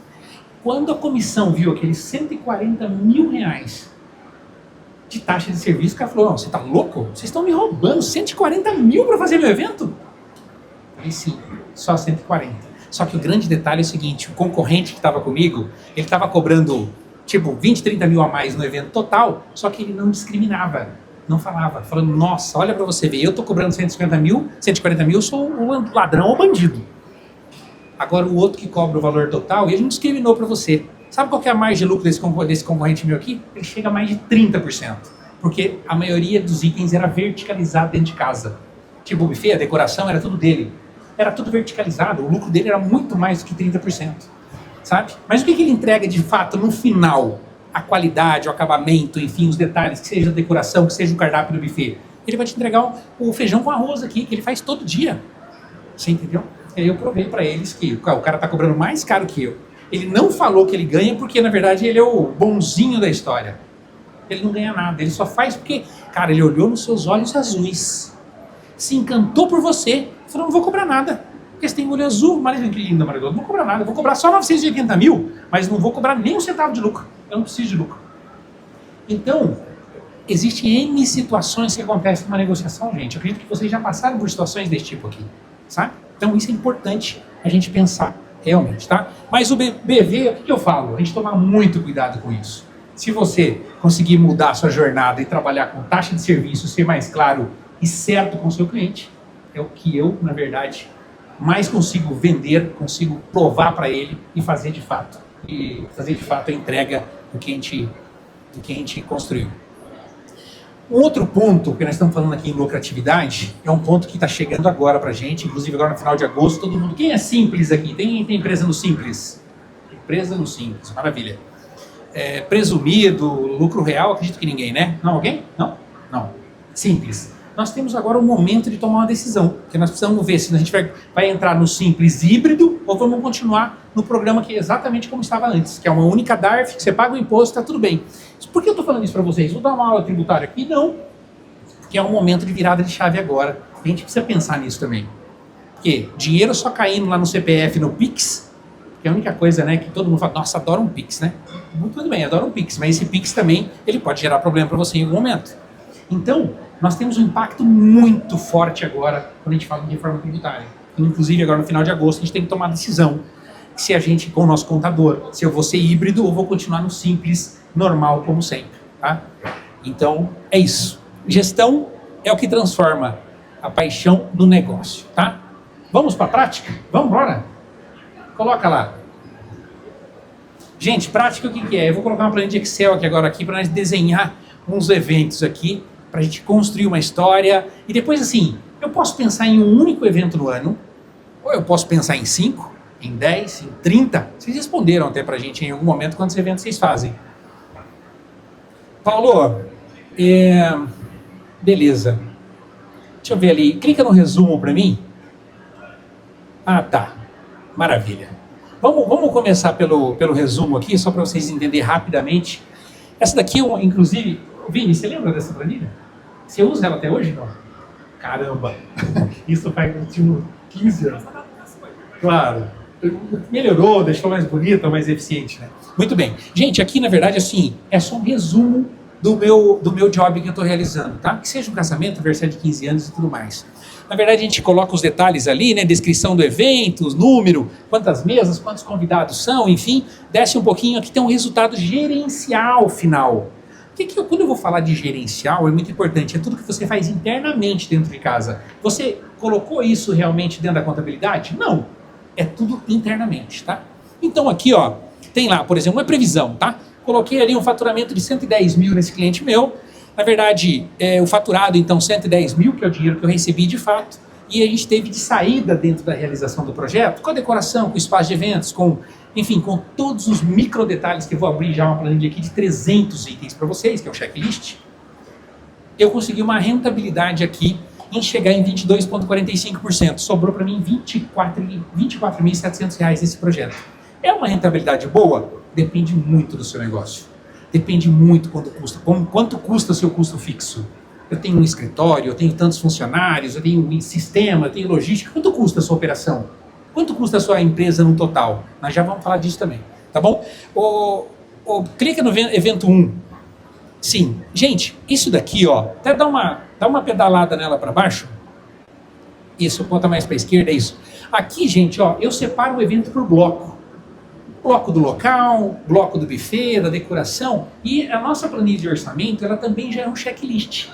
Quando a comissão viu aqueles 140 mil reais de taxa de serviço, o cara falou, não, você tá louco? Vocês estão me roubando 140 mil para fazer meu evento? Aí sim, só 140. Só que o grande detalhe é o seguinte, o concorrente que estava comigo, ele estava cobrando tipo 20, 30 mil a mais no evento total, só que ele não discriminava, não falava, falando, nossa, olha para você ver, eu tô cobrando 140 mil, eu sou um ladrão ou bandido. Agora o outro que cobra o valor total, ele não discriminou para você. Sabe qual que é a margem de lucro desse concorrente meu aqui? Ele chega a mais de 30%. Porque a maioria dos itens era verticalizado dentro de casa. Tipo o buffet, a decoração era tudo dele. Era tudo verticalizado. O lucro dele era muito mais do que 30%. Sabe? Mas o que ele entrega de fato no final? A qualidade, o acabamento, enfim, os detalhes, que seja a decoração, que seja o cardápio do buffet. Ele vai te entregar o feijão com arroz aqui, que ele faz todo dia. Você entendeu? E aí eu provei para eles que o cara tá cobrando mais caro que eu. Ele não falou que ele ganha porque, na verdade, ele é o bonzinho da história. Ele não ganha nada, ele só faz porque, cara, ele olhou nos seus olhos azuis, se encantou por você, falou, não vou cobrar nada, porque você tem olho azul, Maria, que linda, Maria, não vou cobrar nada, vou cobrar só 980 mil, mas não vou cobrar nem um centavo de lucro, eu não preciso de lucro. Então, existem N situações que acontecem numa negociação, gente. Eu acredito que vocês já passaram por situações desse tipo aqui, sabe? Então, isso é importante a gente pensar realmente, tá? Mas o BV, o que eu falo? A gente tomar muito cuidado com isso. Se você conseguir mudar a sua jornada e trabalhar com taxa de serviço, ser mais claro e certo com o seu cliente, é o que eu, na verdade, mais consigo vender, consigo provar para ele e fazer de fato. E fazer de fato a entrega do que a gente construiu. Um outro ponto, que nós estamos falando aqui em lucratividade, é um ponto que está chegando agora para a gente, inclusive agora no final de agosto, todo mundo... Quem é Simples aqui? Tem empresa no Simples? Empresa no Simples, maravilha. Presumido, lucro real, acredito que ninguém, né? Não, alguém? Não? Não. Simples. nós temos agora o momento de tomar uma decisão, porque nós precisamos ver se a gente vai entrar no simples híbrido ou vamos continuar no programa que é exatamente como estava antes, que é uma única DARF, que você paga o imposto, está tudo bem. Por que eu estou falando isso para vocês? Vou dar uma aula tributária aqui? Não, porque é um momento de virada de chave agora. A gente precisa pensar nisso também. Porque dinheiro só caindo lá no CPF, no Pix, que é a única coisa, né, que todo mundo fala, nossa, adoro um Pix, né? Tudo bem, adoro um Pix, mas esse Pix também, ele pode gerar problema para você em algum momento. Então, nós temos um impacto muito forte agora quando a gente fala de reforma tributária. Inclusive, agora no final de agosto, a gente tem que tomar a decisão se a gente, com o nosso contador, se eu vou ser híbrido ou vou continuar no simples, normal, como sempre, tá? Então, é isso. Gestão é o que transforma a paixão no negócio, tá? Vamos para a prática? Vamos embora? Coloca lá. Gente, prática o que é? Eu vou colocar uma planilha de Excel aqui para nós desenhar uns eventos aqui, para a gente construir uma história. E depois, assim, eu posso pensar em um único evento no ano, ou eu posso pensar em 5, em 10, em 30. Vocês responderam até para a gente em algum momento quantos eventos vocês fazem. Paulo, beleza. Deixa eu ver ali. Clica no resumo para mim. Ah, tá. Maravilha. Vamos começar pelo resumo aqui, só para vocês entenderem rapidamente. Essa daqui, inclusive... Vini, você lembra dessa planilha? Você usa ela até hoje, não? Caramba! Isso faz 15 anos. Claro. Melhorou, deixou mais bonita, mais eficiente, né? Muito bem. Gente, aqui, na verdade, assim, é só um resumo do meu job que eu estou realizando, tá? Que seja um casamento, aniversário de 15 anos e tudo mais. Na verdade, a gente coloca os detalhes ali, né? Descrição do evento, número, quantas mesas, quantos convidados são, enfim. Desce um pouquinho, aqui tem um resultado gerencial final. Quando eu vou falar de gerencial, é muito importante, é tudo que você faz internamente dentro de casa. Você colocou isso realmente dentro da contabilidade? Não. É tudo internamente, tá? Então aqui, ó, tem lá, por exemplo, uma previsão, tá? Coloquei ali um faturamento de 110 mil nesse cliente meu. Na verdade, o faturado, então, 110 mil, que é o dinheiro que eu recebi de fato. E a gente teve de saída dentro da realização do projeto, com a decoração, com o espaço de eventos, enfim, com todos os micro detalhes que eu vou abrir já uma planilha aqui de 300 itens para vocês, que é o checklist. Eu consegui uma rentabilidade aqui em chegar em 22,45%. Sobrou para mim R$24.700 esse projeto. É uma rentabilidade boa? Depende muito do seu negócio. Depende muito quanto custa o seu custo fixo. Eu tenho um escritório, eu tenho tantos funcionários, eu tenho um sistema, eu tenho logística. Quanto custa a sua operação? Quanto custa a sua empresa no total? Nós já vamos falar disso também, tá bom? Clica no evento 1. Sim. Gente, isso daqui, ó, até dá uma pedalada nela para baixo. Isso, ponta mais para a esquerda, é isso. Aqui, gente, ó, eu separo o evento por bloco. Bloco do local, bloco do buffet, da decoração. E a nossa planilha de orçamento, ela também já é um checklist.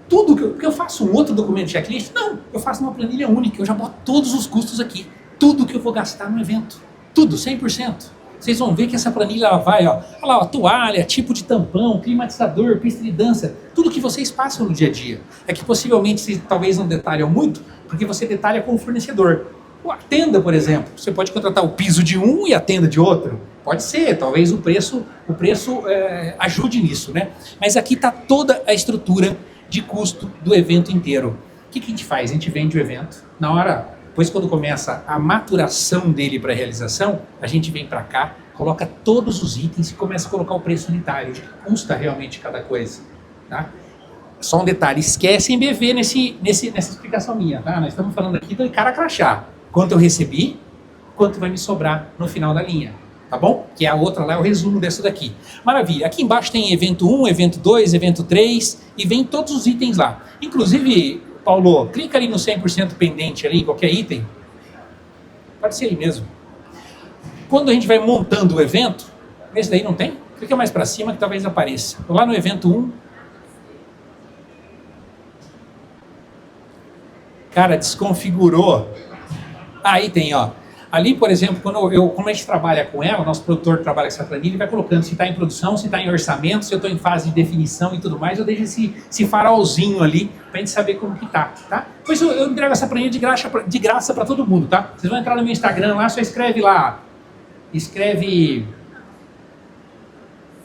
Tudo porque eu faço um outro documento de checklist? Não, eu faço uma planilha única, eu já boto todos os custos aqui. Tudo que eu vou gastar no evento. Tudo, 100%. Vocês vão ver que essa planilha ela vai, ó, olha lá, ó, toalha, tipo de tampão, climatizador, pista de dança, tudo que vocês passam no dia a dia. É que possivelmente vocês talvez não detalham muito, porque você detalha com o fornecedor. A tenda, por exemplo, você pode contratar o piso de um e a tenda de outro. Pode ser, talvez o preço ajude nisso, né? Mas aqui está toda a estrutura de custo do evento inteiro. O que a gente faz? A gente vende o evento. Na hora, depois quando começa a maturação dele para a realização, a gente vem para cá, coloca todos os itens e começa a colocar o preço unitário, de que custa realmente cada coisa. Tá? Só um detalhe, esquecem BV nessa explicação minha. Tá? Nós estamos falando aqui do cara crachá. Quanto eu recebi, quanto vai me sobrar no final da linha. Tá bom? Que a outra lá é o resumo dessa daqui. Maravilha. Aqui embaixo tem evento 1, evento 2, evento 3 e vem todos os itens lá. Inclusive, Paulo, clica ali no 100% pendente ali, em qualquer item. Pode ser aí mesmo. Quando a gente vai montando o evento, esse daí não tem? Clica mais para cima que talvez apareça. Lá no evento 1. Cara, desconfigurou. Aí tem, ó. Ali, por exemplo, como a gente trabalha com ela, o nosso produtor trabalha com essa planilha, ele vai colocando se está em produção, se está em orçamento, se eu estou em fase de definição e tudo mais, eu deixo esse farolzinho ali para a gente saber como que tá? Depois eu entrego essa planilha de graça para todo mundo, tá? Vocês vão entrar no meu Instagram lá, só escreve lá,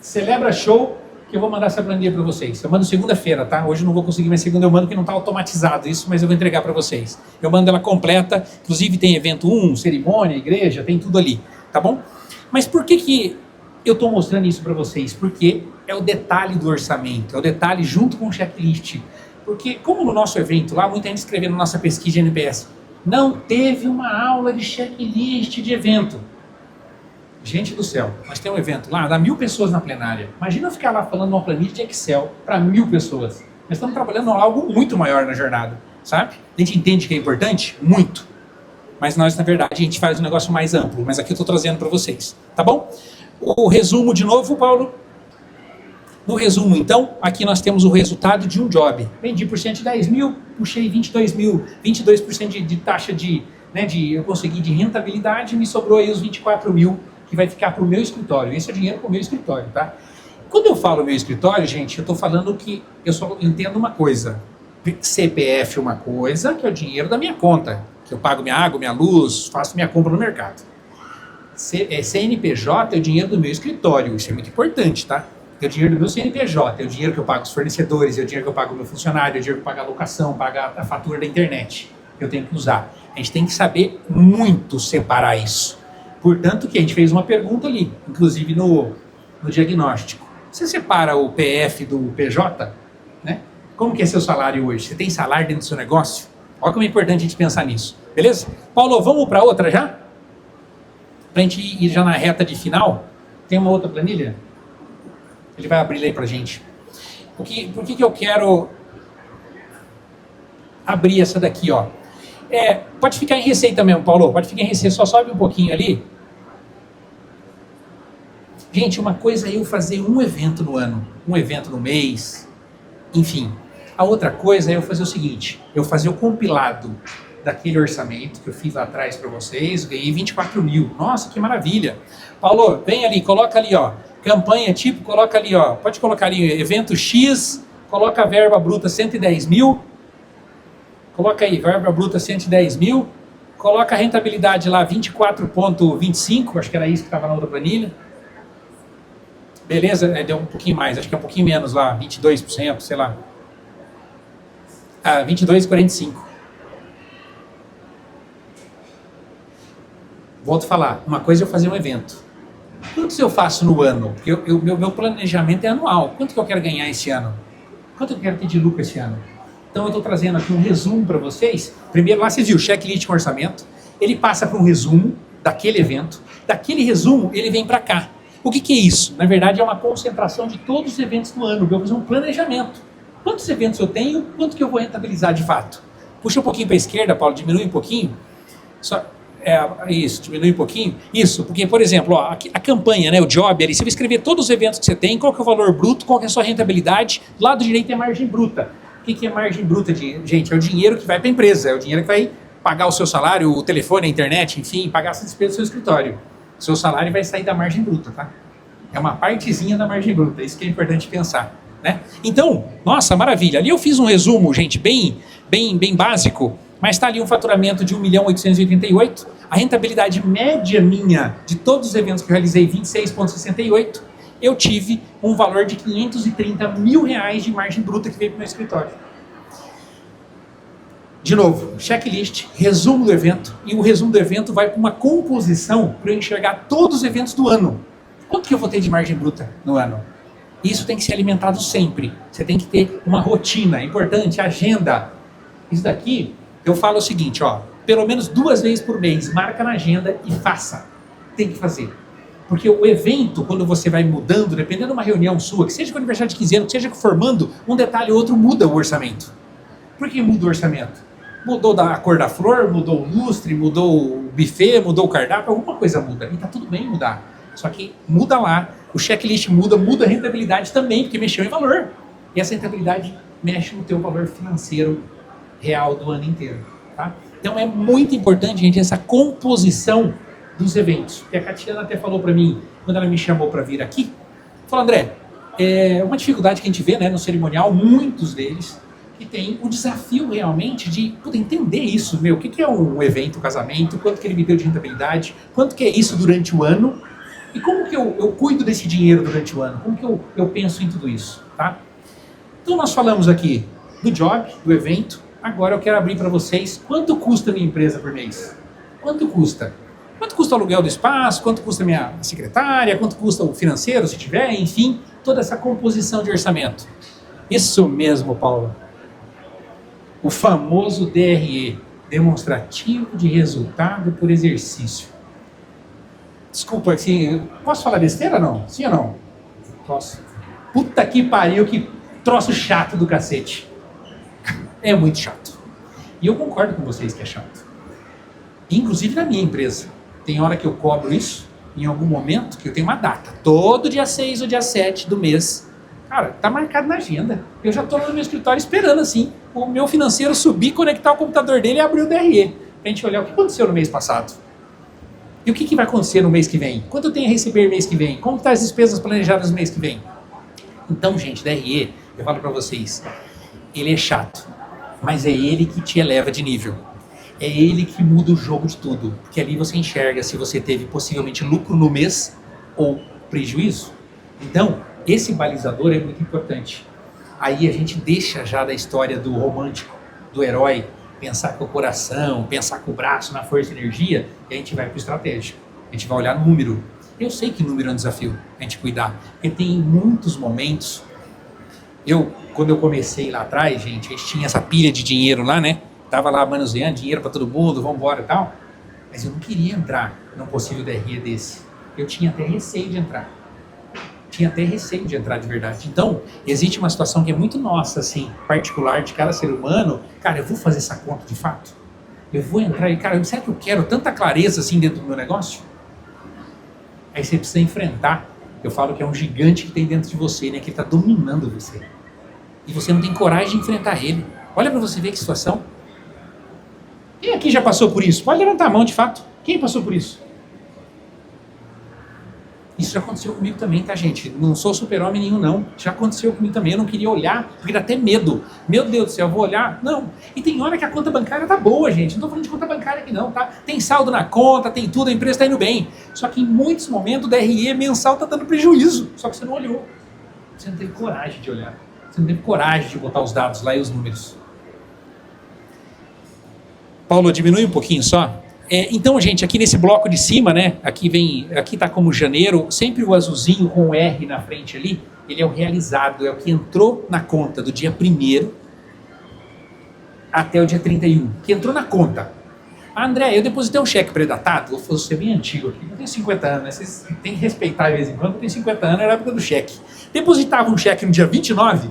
Celebra Show que eu vou mandar essa planilha para vocês. Eu mando segunda-feira, tá? Hoje eu não vou conseguir, mas segunda eu mando, que não está automatizado isso, mas eu vou entregar para vocês. Eu mando ela completa, inclusive tem evento 1, cerimônia, igreja, tem tudo ali, tá bom? Mas por que eu estou mostrando isso para vocês? Porque é o detalhe do orçamento, é o detalhe junto com o checklist. Porque, como no nosso evento lá, muita gente escreveu na nossa pesquisa de NPS, não teve uma aula de checklist de evento. Gente do céu, nós temos um evento lá, dá 1000 pessoas na plenária. Imagina eu ficar lá falando uma planilha de Excel para 1000 pessoas. Nós estamos trabalhando algo muito maior na jornada, sabe? A gente entende que é importante? Muito. Mas nós, na verdade, a gente faz um negócio mais amplo. Mas aqui eu estou trazendo para vocês, tá bom? O resumo de novo, Paulo. No resumo, então, aqui nós temos o resultado de um job. Vendi por 110 mil, puxei 22 mil, 22% de taxa eu consegui de rentabilidade, me sobrou aí os 24 mil, que vai ficar para o meu escritório. Esse é o dinheiro para o meu escritório, tá? Quando eu falo meu escritório, gente, eu estou falando que eu só entendo uma coisa. CPF é uma coisa, que é o dinheiro da minha conta, que eu pago minha água, minha luz, faço minha compra no mercado. CNPJ é o dinheiro do meu escritório, isso é muito importante, tá? É o dinheiro do meu CNPJ, é o dinheiro que eu pago os fornecedores, é o dinheiro que eu pago o meu funcionário, é o dinheiro que eu pago a locação, pagar a fatura da internet. Eu tenho que usar. A gente tem que saber muito separar isso. Portanto, que a gente fez uma pergunta ali, inclusive no diagnóstico. Você separa o PF do PJ? Né? Como que é seu salário hoje? Você tem salário dentro do seu negócio? Olha como é importante a gente pensar nisso. Beleza? Paulo, vamos para outra já? Para a gente ir já na reta de final. Tem uma outra planilha? Ele vai abrir aí para a gente. Por que eu quero abrir essa daqui, ó? Pode ficar em receita mesmo, Paulo. Pode ficar em receita, só sobe um pouquinho ali. Gente, uma coisa é eu fazer um evento no ano, um evento no mês, enfim. A outra coisa é eu fazer o seguinte, eu fazer o compilado daquele orçamento que eu fiz lá atrás para vocês, ganhei 24 mil. Nossa, que maravilha. Paulo, vem ali, coloca ali, ó. Campanha tipo, coloca ali, ó. Pode colocar ali, evento X, coloca a verba bruta 110 mil. Coloca aí, verba bruta 110 mil. Coloca a rentabilidade lá 24,25, acho que era isso que estava na outra planilha. Beleza, deu um pouquinho mais, acho que é um pouquinho menos lá, 22%, sei lá. 22,45. Volto a falar, uma coisa é eu fazer um evento. Quantos eu faço no ano? Porque meu planejamento é anual. Quanto que eu quero ganhar esse ano? Quanto eu quero ter de lucro esse ano? Então eu estou trazendo aqui um resumo para vocês. Primeiro lá você viu, checklist com orçamento. Ele passa para um resumo daquele evento. Daquele resumo ele vem para cá. O que é isso? Na verdade é uma concentração de todos os eventos do ano. Eu vou fazer um planejamento. Quantos eventos eu tenho? Quanto que eu vou rentabilizar de fato? Puxa um pouquinho para a esquerda, Paulo, diminui um pouquinho. Isso, diminui um pouquinho. Isso, porque, por exemplo, ó, a campanha, né, o job ali, você vai escrever todos os eventos que você tem, qual que é o valor bruto, qual que é a sua rentabilidade. Do lado direito é margem bruta. O que é margem bruta, gente? É o dinheiro que vai para a empresa, é o dinheiro que vai pagar o seu salário, o telefone, a internet, enfim, pagar as despesas do seu escritório. O seu salário vai sair da margem bruta, tá? É uma partezinha da margem bruta, isso que é importante pensar, né? Então, nossa, maravilha. Ali eu fiz um resumo, gente, bem básico, mas está ali um faturamento de 1.888.000, a rentabilidade média minha de todos os eventos que eu realizei, 26,68, eu tive um valor de 530 mil reais de margem bruta que veio para o meu escritório. De novo, checklist, resumo do evento, e o resumo do evento vai para uma composição para eu enxergar todos os eventos do ano. Quanto que eu vou ter de margem bruta no ano? Isso tem que ser alimentado sempre. Você tem que ter uma rotina, importante, agenda. Isso daqui, eu falo o seguinte, ó, pelo menos 2 vezes por mês, marca na agenda e faça. Tem que fazer. Porque o evento, quando você vai mudando, dependendo de uma reunião sua, que seja com aniversário de 15 anos, que seja formando, um detalhe ou outro muda o orçamento. Por que muda o orçamento? Mudou da cor da flor, mudou o lustre, mudou o buffet, mudou o cardápio, alguma coisa muda. E tá tudo bem mudar. Só que muda lá, o checklist muda a rentabilidade também, porque mexeu em valor. E essa rentabilidade mexe no teu valor financeiro real do ano inteiro. Tá? Então é muito importante, gente, essa composição dos eventos. E a Catiana até falou para mim, quando ela me chamou para vir aqui, falou, André, é uma dificuldade que a gente vê, né, no cerimonial, muitos deles, que tem o desafio realmente de entender isso, o que é um evento, um casamento, quanto que ele me deu de rentabilidade, quanto que é isso durante o ano, E como que eu cuido desse dinheiro durante o ano? Como que eu penso em tudo isso, tá? Então nós falamos aqui do job, do evento. Agora eu quero abrir para vocês quanto custa a minha empresa por mês. Quanto custa? Quanto custa o aluguel do espaço? Quanto custa a minha secretária? Quanto custa o financeiro, se tiver? Enfim, toda essa composição de orçamento. Isso mesmo, Paulo. O famoso DRE, demonstrativo de resultado por exercício. Desculpa, assim, posso falar besteira ou não? Sim ou não? Posso. Puta que pariu, que troço chato do cacete. É muito chato. E eu concordo com vocês que é chato. Inclusive na minha empresa. Tem hora que eu cobro isso, em algum momento, que eu tenho uma data. Todo dia 6 ou dia 7 do mês. Cara, tá marcado na agenda. Eu já tô lá no meu escritório esperando, assim, o meu financeiro subir, conectar o computador dele e abrir o DRE. Pra gente olhar o que aconteceu no mês passado. E o que vai acontecer no mês que vem? Quanto eu tenho a receber mês que vem? Como estão as despesas planejadas no mês que vem? Então, gente, DRE, eu falo pra vocês, ele é chato, mas é ele que te eleva de nível. É ele que muda o jogo de tudo. Porque ali você enxerga se você teve possivelmente lucro no mês ou prejuízo. Então, esse balizador é muito importante. Aí a gente deixa já da história do romântico, do herói, pensar com o coração, pensar com o braço, na força e energia, e a gente vai para o estratégico. A gente vai olhar número. Eu sei que número é um desafio, a gente cuidar. Porque tem muitos momentos. Quando eu comecei lá atrás, gente, a gente tinha essa pilha de dinheiro lá, né? Tava lá manuseando dinheiro para todo mundo, vamos embora e tal. Mas eu não queria entrar num possível DRE desse. Eu tinha até receio de entrar. Tinha até receio de entrar de verdade. Então, existe uma situação que é muito nossa, assim, particular de cada ser humano. Cara, eu vou fazer essa conta de fato? Eu vou entrar e, cara, será que eu quero tanta clareza assim dentro do meu negócio? Aí você precisa enfrentar. Eu falo que é um gigante que tem dentro de você, né? Que ele está dominando você. E você não tem coragem de enfrentar ele. Olha para você ver que situação. Quem aqui já passou por isso? Pode levantar a mão, de fato. Quem passou por isso? Isso já aconteceu comigo também, tá, gente? Não sou super-homem nenhum, não. Já aconteceu comigo também. Eu não queria olhar, porque dá até medo. Meu Deus do céu, eu vou olhar? Não. E tem hora que a conta bancária tá boa, gente. Não tô falando de conta bancária aqui, não, tá? Tem saldo na conta, tem tudo, a empresa tá indo bem. Só que em muitos momentos o DRE mensal tá dando prejuízo. Só que você não olhou. Você não teve coragem de olhar. Você não teve coragem de botar os dados lá e os números. Paulo, diminui um pouquinho só. Então, gente, aqui nesse bloco de cima, né? Aqui tá como janeiro, sempre o azulzinho com o R na frente ali, ele é o realizado, é o que entrou na conta do dia 1º até o dia 31, que entrou na conta. Ah, André, eu depositei um cheque predatado, vou ser bem antigo aqui, eu tenho 50 anos, né? Vocês têm que respeitar de vez em quando, eu tenho 50 anos, era a época do cheque. Depositava um cheque no dia 29,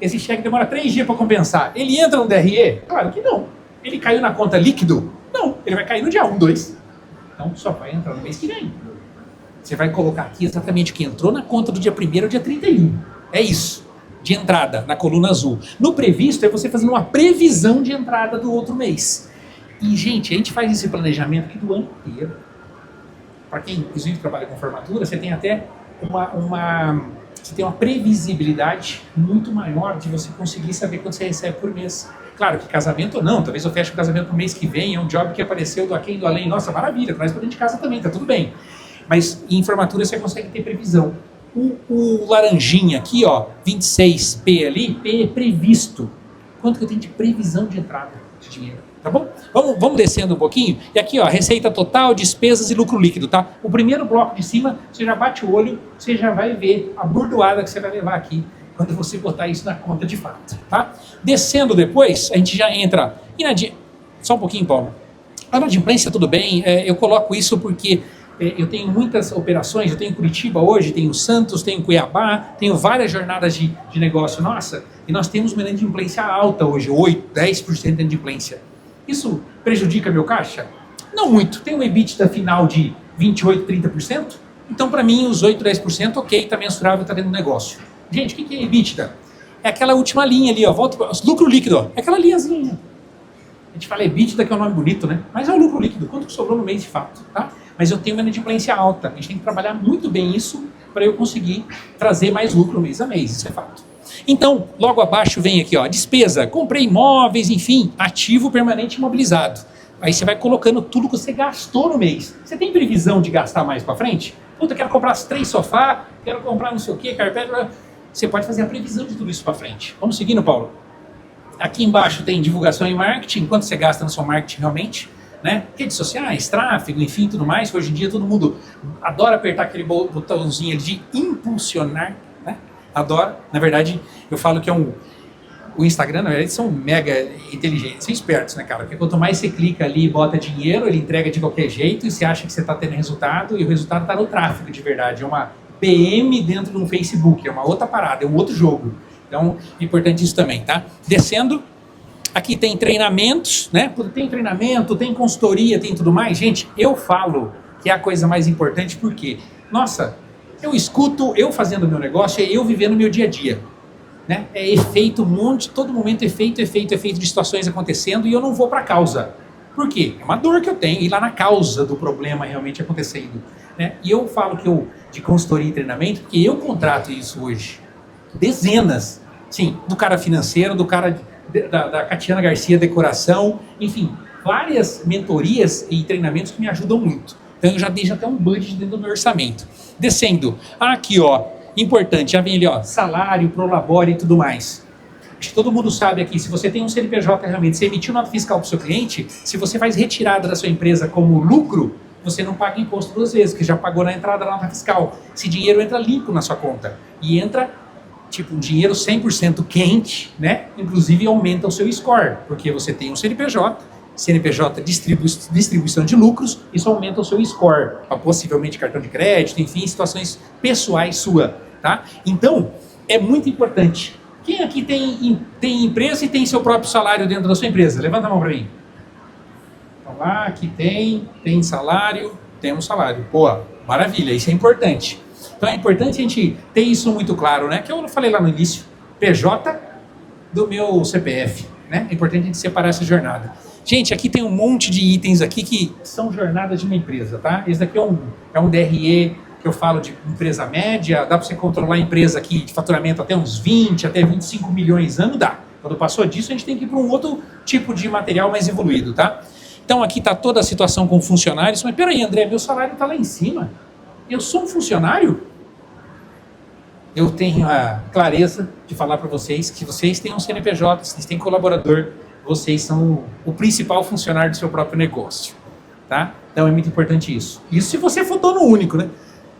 esse cheque demora 3 dias para compensar. Ele entra no DRE? Claro que não. Ele caiu na conta líquido? Não, ele vai cair no dia 1, 2. Então só vai entrar no mês que vem. Você vai colocar aqui exatamente o que entrou na conta do dia 1º ao dia 31. É isso, de entrada, na coluna azul. No previsto é você fazendo uma previsão de entrada do outro mês. E, gente, a gente faz esse planejamento aqui do ano inteiro. Para quem, inclusive, trabalha com formatura, você tem até você tem uma previsibilidade muito maior de você conseguir saber quanto você recebe por mês. Claro que casamento ou não, talvez eu feche o casamento no mês que vem, é um job que apareceu do aquém do além, nossa, maravilha, traz para dentro de casa também, tá tudo bem. Mas em formatura você consegue ter previsão. O laranjinha aqui, ó, 26P ali, P é previsto. Quanto que eu tenho de previsão de entrada de dinheiro, tá bom? Vamos descendo um pouquinho. E aqui, ó, receita total, despesas e lucro líquido, tá? O primeiro bloco de cima, você já bate o olho, você já vai ver a bordoada que você vai levar aqui quando você botar isso na conta de fato, tá? Descendo depois, a gente já entra... Só um pouquinho, Paulo. A inadimplência, tudo bem, eu coloco isso porque eu tenho muitas operações, eu tenho Curitiba hoje, tenho Santos, tenho Cuiabá, tenho várias jornadas de negócio, nossa, e nós temos uma inadimplência alta hoje, 8%, 10% de inadimplência. Isso prejudica meu caixa? Não muito. Tem um EBITDA final de 28%, 30%, então para mim os 8%, 10%, ok, está mensurável, está dentro do negócio. Gente, o que é EBITDA? É aquela última linha ali, ó, volta para lucro líquido, ó, é aquela linhazinha. A gente fala EBITDA, que é um nome bonito, né? Mas é o lucro líquido, quanto que sobrou no mês de fato, tá? Mas eu tenho uma inadimplência alta, a gente tem que trabalhar muito bem isso para eu conseguir trazer mais lucro mês a mês, isso é fato. Então, logo abaixo vem aqui, ó, despesa, comprei imóveis, enfim, ativo permanente imobilizado. Aí você vai colocando tudo que você gastou no mês. Você tem previsão de gastar mais para frente? Puta, quero comprar 3 sofás, quero comprar não sei o que, carpete. Você pode fazer a previsão de tudo isso para frente. Vamos seguindo, Paulo? Aqui embaixo tem divulgação e marketing, quanto você gasta no seu marketing realmente, né? Redes sociais, tráfego, enfim, tudo mais. Hoje em dia todo mundo adora apertar aquele botãozinho ali de impulsionar, né? Adora. Na verdade, eu falo que o Instagram, na verdade, são mega inteligentes, são espertos, né, cara? Porque quanto mais você clica ali e bota dinheiro, ele entrega de qualquer jeito e você acha que você está tendo resultado e o resultado está no tráfego de verdade. É uma PM dentro de um Facebook, é uma outra parada, é um outro jogo. Então, é importante isso também, tá? Descendo, aqui tem treinamentos, né? Tem treinamento, tem consultoria, tem tudo mais. Gente, eu falo que é a coisa mais importante porque, nossa, eu escuto eu fazendo o meu negócio, é eu vivendo o meu dia a dia. Né? É efeito, todo momento efeito de situações acontecendo e eu não vou para a causa. Por quê? É uma dor que eu tenho, ir lá na causa do problema realmente acontecendo. Né? E eu falo que de consultoria e treinamento, porque eu contrato isso hoje. Dezenas, sim, do cara financeiro, do cara da Catiana Garcia Decoração, enfim, várias mentorias e treinamentos que me ajudam muito. Então eu já deixo até um budget dentro do meu orçamento. Descendo, aqui ó, importante, já vem ali ó, salário, prolabore e tudo mais. Acho que todo mundo sabe aqui, se você tem um CNPJ realmente, você emitiu nota fiscal para o seu cliente, se você faz retirada da sua empresa como lucro, você não paga imposto 2 vezes, porque já pagou na entrada da nota fiscal. Esse dinheiro entra limpo na sua conta. E entra, tipo, um dinheiro 100% quente, né? Inclusive aumenta o seu score, porque você tem um CNPJ distribuição de lucros, isso aumenta o seu score, possivelmente cartão de crédito, enfim, situações pessoais sua, tá? Então, é muito importante. Quem aqui tem empresa e tem seu próprio salário dentro da sua empresa? Levanta a mão para mim. Então lá, aqui tem salário, tem um salário. Pô, maravilha, isso é importante. Então é importante a gente ter isso muito claro, né? Que eu falei lá no início, PJ do meu CPF, né? É importante a gente separar essa jornada. Gente, aqui tem um monte de itens aqui que são jornadas de uma empresa, tá? Esse daqui é um DRE que eu falo de empresa média, dá para você controlar a empresa aqui de faturamento até uns 20, até 25 milhões ano, dá. Quando passou disso, a gente tem que ir para um outro tipo de material mais evoluído, tá? Então aqui está toda a situação com funcionários, mas peraí, André, meu salário está lá em cima. Eu sou um funcionário? Eu tenho a clareza de falar para vocês que vocês têm um CNPJ, vocês têm colaborador, vocês são o principal funcionário do seu próprio negócio, tá? Então é muito importante isso. Isso se você for dono único, né?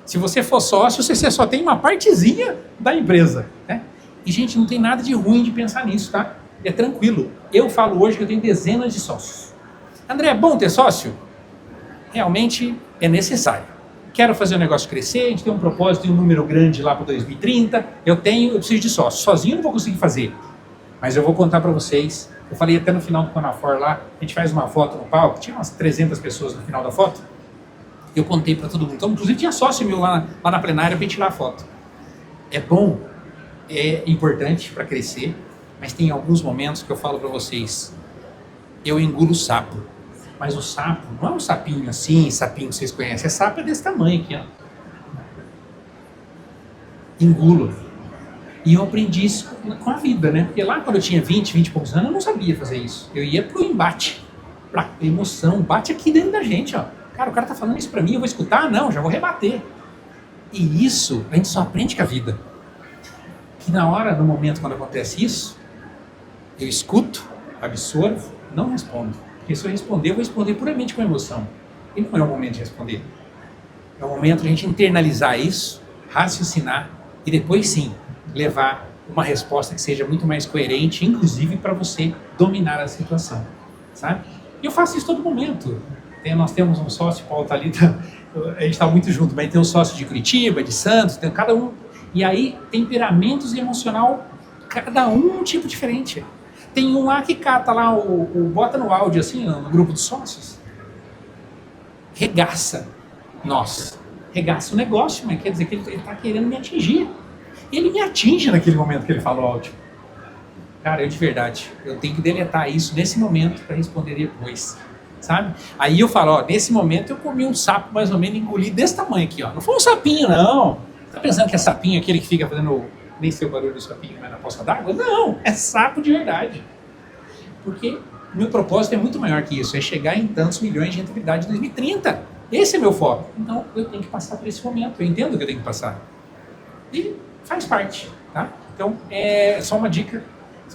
Se você for sócio, você só tem uma partezinha da empresa, né? E, gente, não tem nada de ruim de pensar nisso, tá? É tranquilo. Eu falo hoje que eu tenho dezenas de sócios. André, é bom ter sócio? Realmente é necessário. Quero fazer o negócio crescer, a gente tem um propósito e um número grande lá para 2030. Eu preciso de sócio. Sozinho eu não vou conseguir fazer. Mas eu vou contar para vocês. Eu falei até no final do Conafor lá, a gente faz uma foto no palco, tinha umas 300 pessoas no final da foto. Eu contei para todo mundo. Então, inclusive tinha sócio meu lá na plenária para tirar a foto. É bom, é importante para crescer, mas tem alguns momentos que eu falo para vocês, eu engulo o sapo. Mas o sapo não é um sapinho assim, sapinho que vocês conhecem, é sapo desse tamanho aqui, ó. Engulo. E eu aprendi isso com a vida, né? Porque lá quando eu tinha 20 e poucos anos, eu não sabia fazer isso. Eu ia pro embate, pra emoção, bate aqui dentro da gente, ó. Cara, o cara tá falando isso pra mim, eu vou escutar? Não, já vou rebater. E isso, a gente só aprende com a vida. Que na hora, no momento quando acontece isso, eu escuto, absorvo, não respondo. Porque se eu responder, eu vou responder puramente com emoção. E não é o momento de responder. É o momento de a gente internalizar isso, raciocinar e depois sim, levar uma resposta que seja muito mais coerente, inclusive para você dominar a situação, sabe? E eu faço isso todo momento. Nós temos um sócio, o Paulo tá ali, a gente está muito junto, mas tem um sócio de Curitiba, de Santos, tem cada um. E aí, temperamentos e emocional, cada um tipo diferente. Tem um lá que cata lá, bota no áudio assim, no grupo dos sócios, regaça nós. Regaça o negócio, mas quer dizer que ele está querendo me atingir. E ele me atinge naquele momento que ele fala o áudio. Cara, eu de verdade, eu tenho que deletar isso nesse momento para responder depois. Sabe? Aí eu falo, ó, nesse momento eu comi um sapo mais ou menos, engoli desse tamanho aqui, ó. Não foi um sapinho, não. Tá pensando que é sapinho aquele que fica fazendo nem seu barulho do sapinho, mas na poça d'água? Não, é sapo de verdade. Porque meu propósito é muito maior que isso, é chegar em tantos milhões de rentabilidade em 2030. Esse é meu foco. Então, eu tenho que passar por esse momento. Eu entendo que eu tenho que passar. E faz parte, tá? Então, é só uma dica.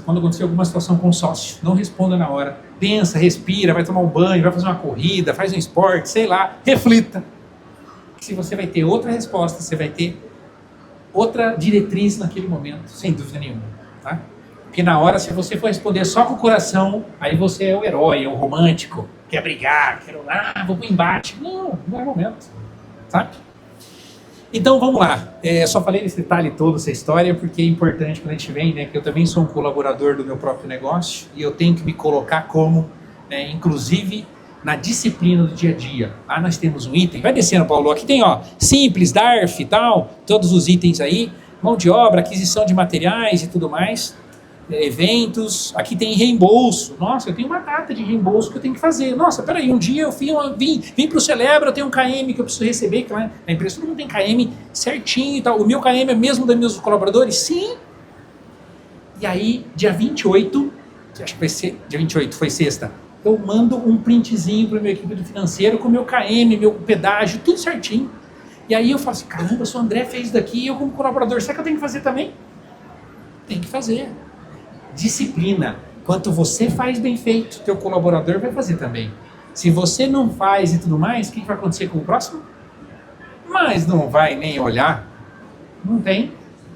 Quando acontecer alguma situação com o sócio, não responda na hora. Pensa, respira, vai tomar um banho, vai fazer uma corrida, faz um esporte, sei lá. Reflita. Se você vai ter outra resposta, você vai ter outra diretriz naquele momento, sem dúvida nenhuma, tá? Porque na hora, se você for responder só com o coração, aí você é o herói, é o romântico, quer brigar, vou pro embate. Não, não é momento, sabe? Então vamos lá, só falei esse detalhe todo, essa história, porque é importante quando a gente vem, né, que eu também sou um colaborador do meu próprio negócio e eu tenho que me colocar como, né, inclusive na disciplina do dia a dia. Lá nós temos um item, vai descendo, Paulo, aqui tem, ó, simples, DARF e tal, todos os itens aí, mão de obra, aquisição de materiais e tudo mais, eventos, aqui tem reembolso. Nossa, eu tenho uma data de reembolso que eu tenho que fazer. Nossa, peraí, um dia eu vim para o Celebra, eu tenho um KM que eu preciso receber, que lá na empresa todo mundo tem KM certinho e tal. O meu KM é mesmo dos meus colaboradores? Sim. E aí, dia 28, acho que vai ser, dia 28, foi sexta, eu mando um printzinho para a minha equipe do financeiro com o meu KM, meu pedágio, tudo certinho. E aí eu falo assim, caramba, se o André fez isso daqui, eu como colaborador, será que eu tenho que fazer também? Tem que fazer. Disciplina. Quanto você faz bem feito, teu colaborador vai fazer também. Se você não faz e tudo mais, o que vai acontecer com o próximo? Mas não vai nem olhar. Não tem.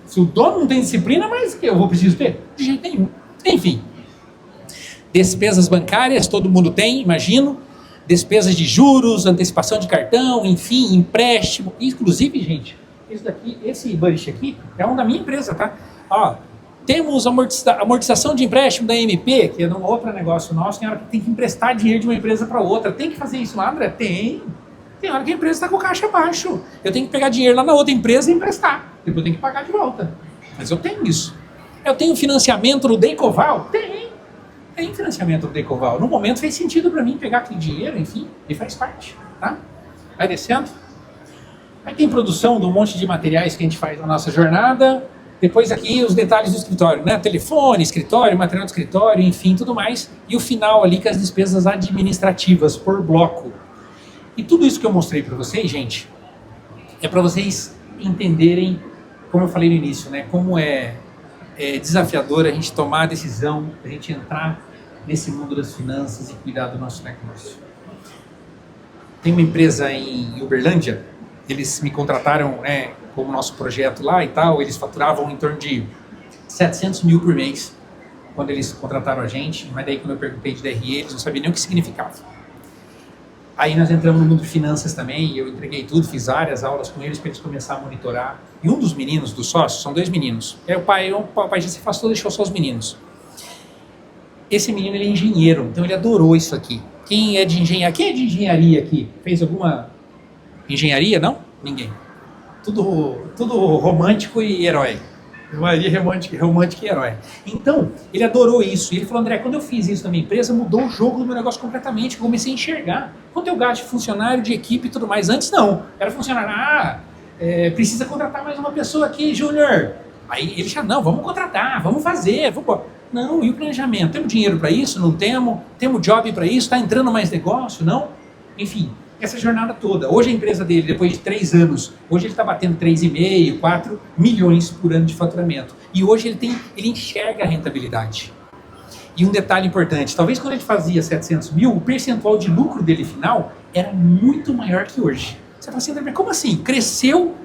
Se o dono não tem disciplina, mas eu vou preciso ter? De jeito nenhum. Enfim. Despesas bancárias, todo mundo tem, imagino. Despesas de juros, antecipação de cartão, enfim, empréstimo. Inclusive, gente, isso daqui, esse budget aqui, é um da minha empresa, tá? Ó, temos amortização de empréstimo da MP, que é um outro negócio nosso, tem hora que tem que emprestar dinheiro de uma empresa para outra. Tem que fazer isso lá, André? Tem. Tem hora que a empresa está com o caixa baixo. Eu tenho que pegar dinheiro lá na outra empresa e emprestar. Depois eu tenho que pagar de volta. Mas eu tenho isso. Eu tenho financiamento no Decoval? Tem financiamento no Decoval. No momento fez sentido para mim pegar aquele dinheiro, enfim, e faz parte, tá? Vai descendo. Aí tem produção de um monte de materiais que a gente faz na nossa jornada. Depois aqui os detalhes do escritório, né? Telefone, escritório, material de escritório, enfim, tudo mais. E o final ali com as despesas administrativas por bloco. E tudo isso que eu mostrei para vocês, gente, é para vocês entenderem, como eu falei no início, né? Como é desafiador a gente tomar a decisão, a gente entrar nesse mundo das finanças e cuidar do nosso negócio. Tem uma empresa em Uberlândia, eles me contrataram, né, como nosso projeto lá e tal, eles faturavam em torno de 700 mil por mês quando eles contrataram a gente, mas daí quando eu perguntei de DRE, eles não sabiam nem o que significava. Aí nós entramos no mundo de finanças também, eu entreguei tudo, fiz várias aulas com eles para eles começarem a monitorar. E um dos meninos, dos sócios, são 2 meninos. O pai já se afastou, deixou só os meninos. Esse menino, ele é engenheiro, então ele adorou isso aqui. Quem é de engenharia aqui? Fez alguma engenharia? Não? Ninguém. Tudo romântico e herói. Maria romântica e herói. Então, ele adorou isso. E ele falou, André, quando eu fiz isso na minha empresa, mudou o jogo do meu negócio completamente. Eu comecei a enxergar. Quanto eu gasto de funcionário, de equipe e tudo mais. Antes não. Era funcionário, precisa contratar mais uma pessoa aqui, Júnior. Aí ele já, não, vamos contratar, vamos fazer. Não, e o planejamento? Temos dinheiro para isso? Não temos? Temos job para isso? Está entrando mais negócio? Não? Enfim, essa jornada toda. Hoje a empresa dele, depois de 3 anos, hoje ele está batendo 3,5, 4 milhões por ano de faturamento. E hoje ele enxerga a rentabilidade. E um detalhe importante, talvez quando ele fazia 700 mil, o percentual de lucro dele final era muito maior que hoje. Você fala assim, André, como assim? Cresceu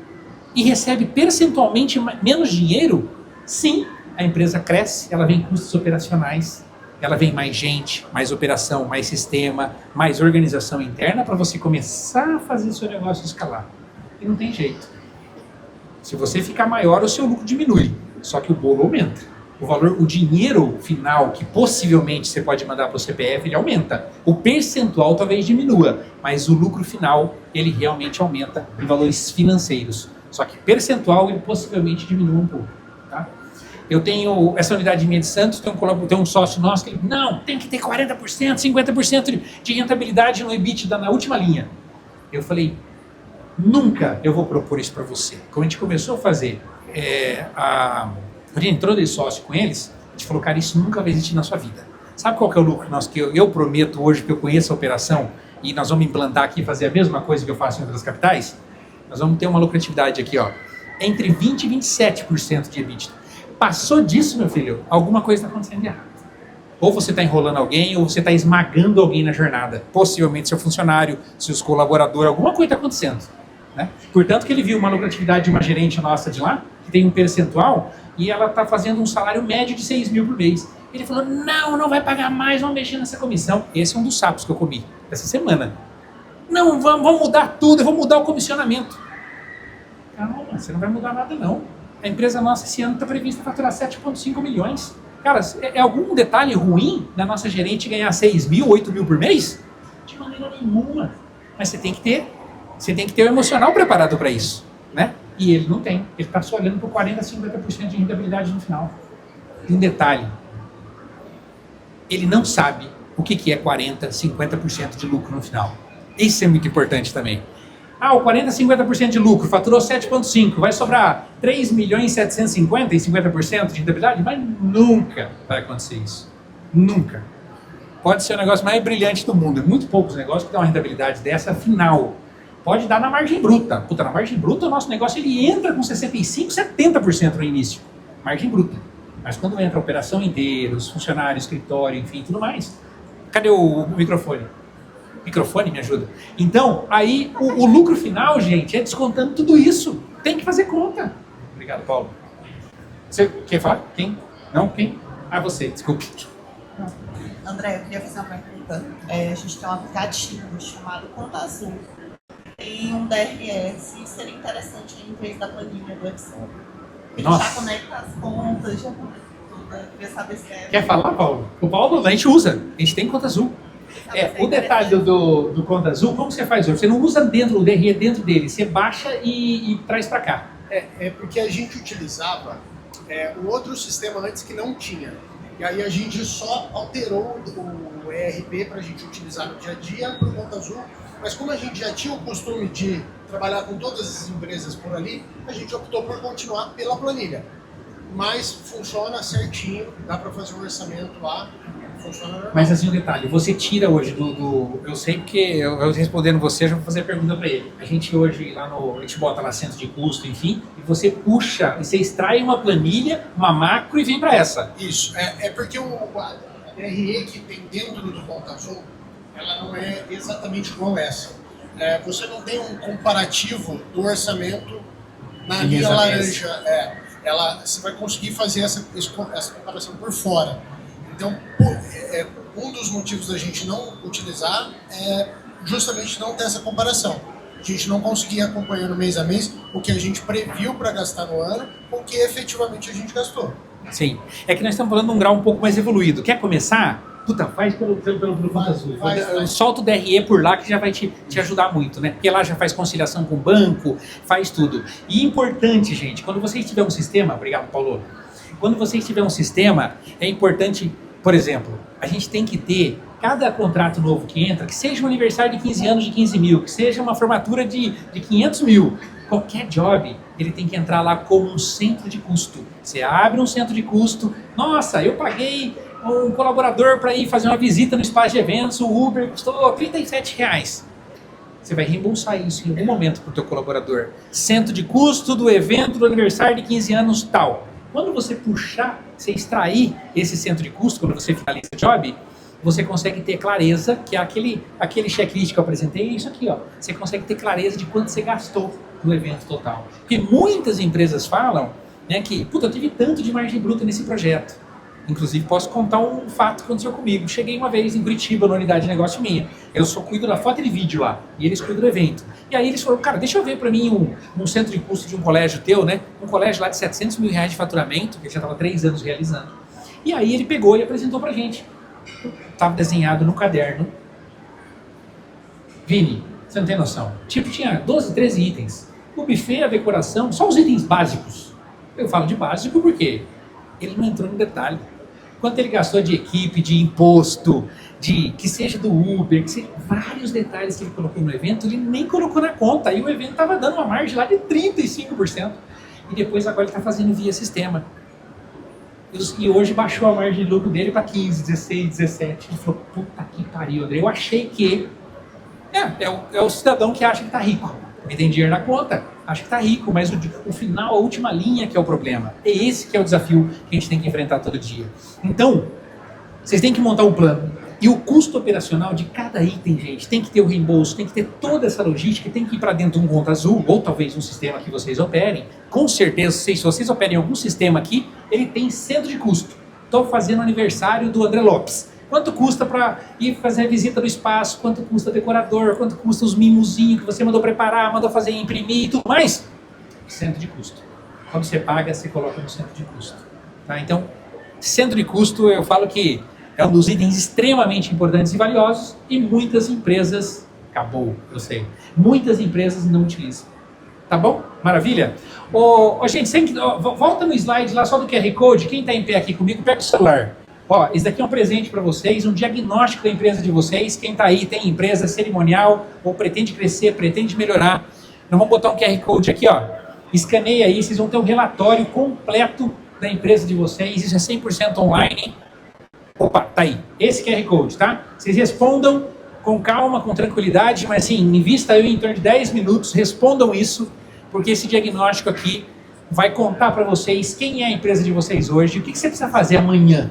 e recebe percentualmente menos dinheiro? Sim, a empresa cresce, ela vem custos operacionais, ela vem mais gente, mais operação, mais sistema, mais organização interna para você começar a fazer seu negócio escalar. E não tem jeito. Se você ficar maior, o seu lucro diminui, só que o bolo aumenta. O dinheiro final que possivelmente você pode mandar para o CPF, ele aumenta. O percentual talvez diminua, mas o lucro final, ele realmente aumenta em valores financeiros. Só que percentual, ele possivelmente diminua um pouco. Tá? Eu tenho essa unidade minha de Santos, tem um sócio nosso que ele, não, tem que ter 40%, 50% de rentabilidade no EBITDA na última linha. Eu falei, nunca eu vou propor isso para você. Quando a gente começou a fazer, quando a gente entrou de sócio com eles, a gente falou, cara, isso nunca vai existir na sua vida. Sabe qual que é o lucro nosso que eu prometo hoje, que eu conheço a operação? e nós vamos implantar aqui, fazer a mesma coisa que eu faço em outras capitais, nós vamos ter uma lucratividade aqui, ó, entre 20% e 27% de EBITDA. Passou disso, meu filho, alguma coisa está acontecendo de errado. Ou você está enrolando alguém, ou você está esmagando alguém na jornada. Possivelmente seu funcionário, seus colaboradores, alguma coisa está acontecendo. Né? Portanto, que ele viu uma lucratividade de uma gerente nossa de lá, que tem um percentual, e ela está fazendo um salário médio de 6 mil por mês. Ele falou, não vai pagar mais, vamos mexer nessa comissão. Esse é um dos sapos que eu comi essa semana. Não, vamos mudar tudo, eu vou mudar o comissionamento. Calma, você não vai mudar nada não. A empresa nossa esse ano está prevista faturar 7,5 milhões. Cara, é algum detalhe ruim da nossa gerente ganhar 6 mil, 8 mil por mês? De maneira nenhuma. Mas você tem que ter o emocional preparado para isso, né? E ele não tem. Ele está só olhando por 40% a 50% de rentabilidade no final. E um detalhe, ele não sabe o que é 40%, 50% de lucro no final. Isso é muito importante também. O 40%, 50% de lucro, faturou 7,5, vai sobrar 3 milhões 750 e 50% de rentabilidade? Mas nunca vai acontecer isso. Nunca. Pode ser o negócio mais brilhante do mundo. Muito poucos negócios que dão uma rentabilidade dessa final. Pode dar na margem bruta. Puta, na margem bruta o nosso negócio ele entra com 65%, 70% no início. Margem bruta. Mas quando entra a operação inteira, os funcionários, escritório, enfim, tudo mais. Cadê o microfone? Microfone me ajuda. Então, aí o lucro final, gente, é descontando tudo isso. Tem que fazer conta. Obrigado, Paulo. Você quer falar? Quem? Não? Quem? Você, desculpe. André, eu queria fazer uma pergunta. A gente tem um aplicativo chamado Conta Azul. Tem um DRS e seria interessante a empresa da planilha do Excel. Ele já conecta as contas, já conecta tudo. Eu queria saber se é... Quer falar, Paulo? O Paulo a gente usa. A gente tem Conta Azul. O detalhe do Conta Azul, como você faz hoje? Você não usa dentro, o DRE dentro dele, você baixa e traz para cá. É porque a gente utilizava um outro sistema antes que não tinha. E aí a gente só alterou o ERP para a gente utilizar no dia a dia por Conta Azul. Mas como a gente já tinha o costume de trabalhar com todas as empresas por ali, a gente optou por continuar pela planilha. Mas funciona certinho, dá para fazer um orçamento lá. Mas assim, um detalhe, você tira hoje eu sei porque eu respondendo você, eu já vou fazer a pergunta para ele. A gente hoje lá a gente bota lá centro de custo, enfim, e você puxa, e você extrai uma planilha, uma macro e vem para essa. Isso, é porque a DRE que tem dentro do Conta Azul, ela não é exatamente igual essa. Você não tem um comparativo do orçamento na linha laranja. Você vai conseguir fazer essa comparação por fora. Então, um dos motivos da gente não utilizar é justamente não ter essa comparação. A gente não conseguia acompanhar no mês a mês o que a gente previu para gastar no ano com o que efetivamente a gente gastou. Sim. É que nós estamos falando de um grau um pouco mais evoluído. Quer começar? Puta, faz pelo Conta Azul. Solta o DRE por lá que já vai te ajudar muito, né? Porque lá já faz conciliação com o banco, faz tudo. E importante, gente, quando você tiver um sistema... Obrigado, Paulo. Quando você tiver um sistema, é importante... Por exemplo, a gente tem que ter, cada contrato novo que entra, que seja um aniversário de 15 anos de 15 mil, que seja uma formatura de 500 mil, qualquer job, ele tem que entrar lá como um centro de custo. Você abre um centro de custo, nossa, eu paguei um colaborador para ir fazer uma visita no espaço de eventos, o Uber custou R$37. Você vai reembolsar isso em algum momento para o teu colaborador. Centro de custo do evento do aniversário de 15 anos tal. Quando você puxar, você extrair esse centro de custo, quando você finaliza o job, você consegue ter clareza, que é aquele checklist que eu apresentei, é isso aqui, ó. Você consegue ter clareza de quanto você gastou no evento total. Porque muitas empresas falam, né, que, puta, eu tive tanto de margem bruta nesse projeto. Inclusive, posso contar um fato que aconteceu comigo. Cheguei uma vez em Curitiba, na unidade de negócio minha. Eu só cuido da foto e de vídeo lá. E eles cuidam do evento. E aí eles falaram, cara, deixa eu ver pra mim um centro de custo de um colégio teu, né? Um colégio lá de 700 mil reais de faturamento, que ele já estava 3 anos realizando. E aí ele pegou e apresentou pra gente. Estava desenhado no caderno. Vini, você não tem noção. Tipo, tinha 12, 13 itens. O buffet, a decoração, só os itens básicos. Eu falo de básico porque ele não entrou no detalhe. Quanto ele gastou de equipe, de imposto, que seja do Uber, que seja, vários detalhes que ele colocou no evento, ele nem colocou na conta. Aí o evento estava dando uma margem lá de 35%. E depois agora ele está fazendo via sistema. E hoje baixou a margem de lucro dele para 15, 16, 17. Ele falou, puta que pariu, André. Eu achei que É o cidadão que acha que está rico. Porque tem dinheiro na conta, acha que está rico, mas o final, a última linha que é o problema. É esse que é o desafio que a gente tem que enfrentar todo dia. Então, vocês têm que montar um plano. E o custo operacional de cada item, gente, tem que ter o reembolso, tem que ter toda essa logística, tem que ir para dentro de um conta azul, ou talvez um sistema que vocês operem. Com certeza, se vocês operem algum sistema aqui, ele tem centro de custo. Estou fazendo aniversário do André Lopes. Quanto custa para ir fazer a visita do espaço? Quanto custa decorador? Quanto custa os mimosinhos que você mandou preparar, mandou fazer imprimir e tudo mais? Centro de custo. Quando você paga, você coloca no centro de custo. Tá? Então, centro de custo, eu falo que é um dos itens extremamente importantes e valiosos e muitas empresas, acabou, eu sei, muitas empresas não utilizam. Tá bom? Maravilha? Gente, volta no slide lá só do QR Code. Quem está em pé aqui comigo, pega o celular. Ó, esse daqui é um presente para vocês, um diagnóstico da empresa de vocês. Quem está aí tem empresa cerimonial ou pretende crescer, pretende melhorar. Nós vamos botar um QR Code aqui, ó. Escaneia aí, vocês vão ter um relatório completo da empresa de vocês. Isso é 100% online. Opa, tá aí. Esse QR Code, tá? Vocês respondam com calma, com tranquilidade, mas assim, invista aí em torno de 10 minutos, respondam isso, porque esse diagnóstico aqui vai contar para vocês quem é a empresa de vocês hoje, o que você precisa fazer amanhã,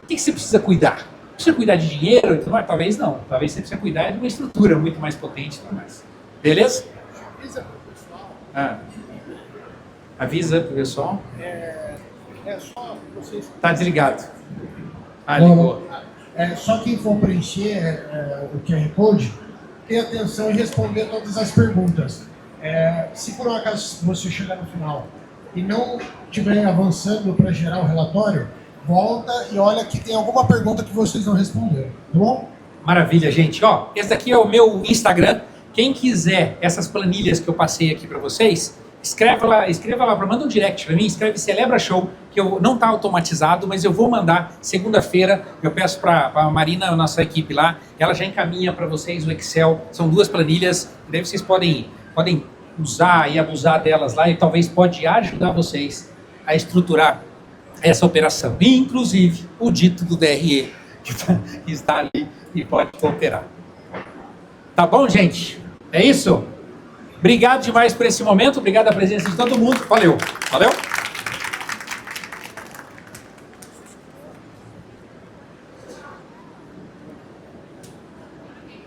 o que você precisa cuidar. Precisa cuidar de dinheiro? Então, talvez não. Talvez você precisa cuidar de uma estrutura muito mais potente e tudo mais. Beleza? Avisa pro pessoal. Avisa pro pessoal. É só vocês. Tá desligado. Ligou. Só quem for preencher o QR Code, tenha atenção em responder todas as perguntas. Se por um acaso você chegar no final e não estiver avançando para gerar o relatório, volta e olha que tem alguma pergunta que vocês não responderam, tá bom? Maravilha, gente. Ó, esse daqui é o meu Instagram. Quem quiser essas planilhas que eu passei aqui para vocês, escreva lá, manda um direct para mim, escreve Celebra Show, que não está automatizado, mas eu vou mandar segunda-feira. Eu peço para a Marina, a nossa equipe lá, ela já encaminha para vocês o Excel. São 2 planilhas, e daí vocês podem usar e abusar delas lá, e talvez pode ajudar vocês a estruturar essa operação. Inclusive, o dito do DRE, que está ali e pode cooperar. Tá bom, gente? É isso? Obrigado demais por esse momento, obrigado a presença de todo mundo. Valeu!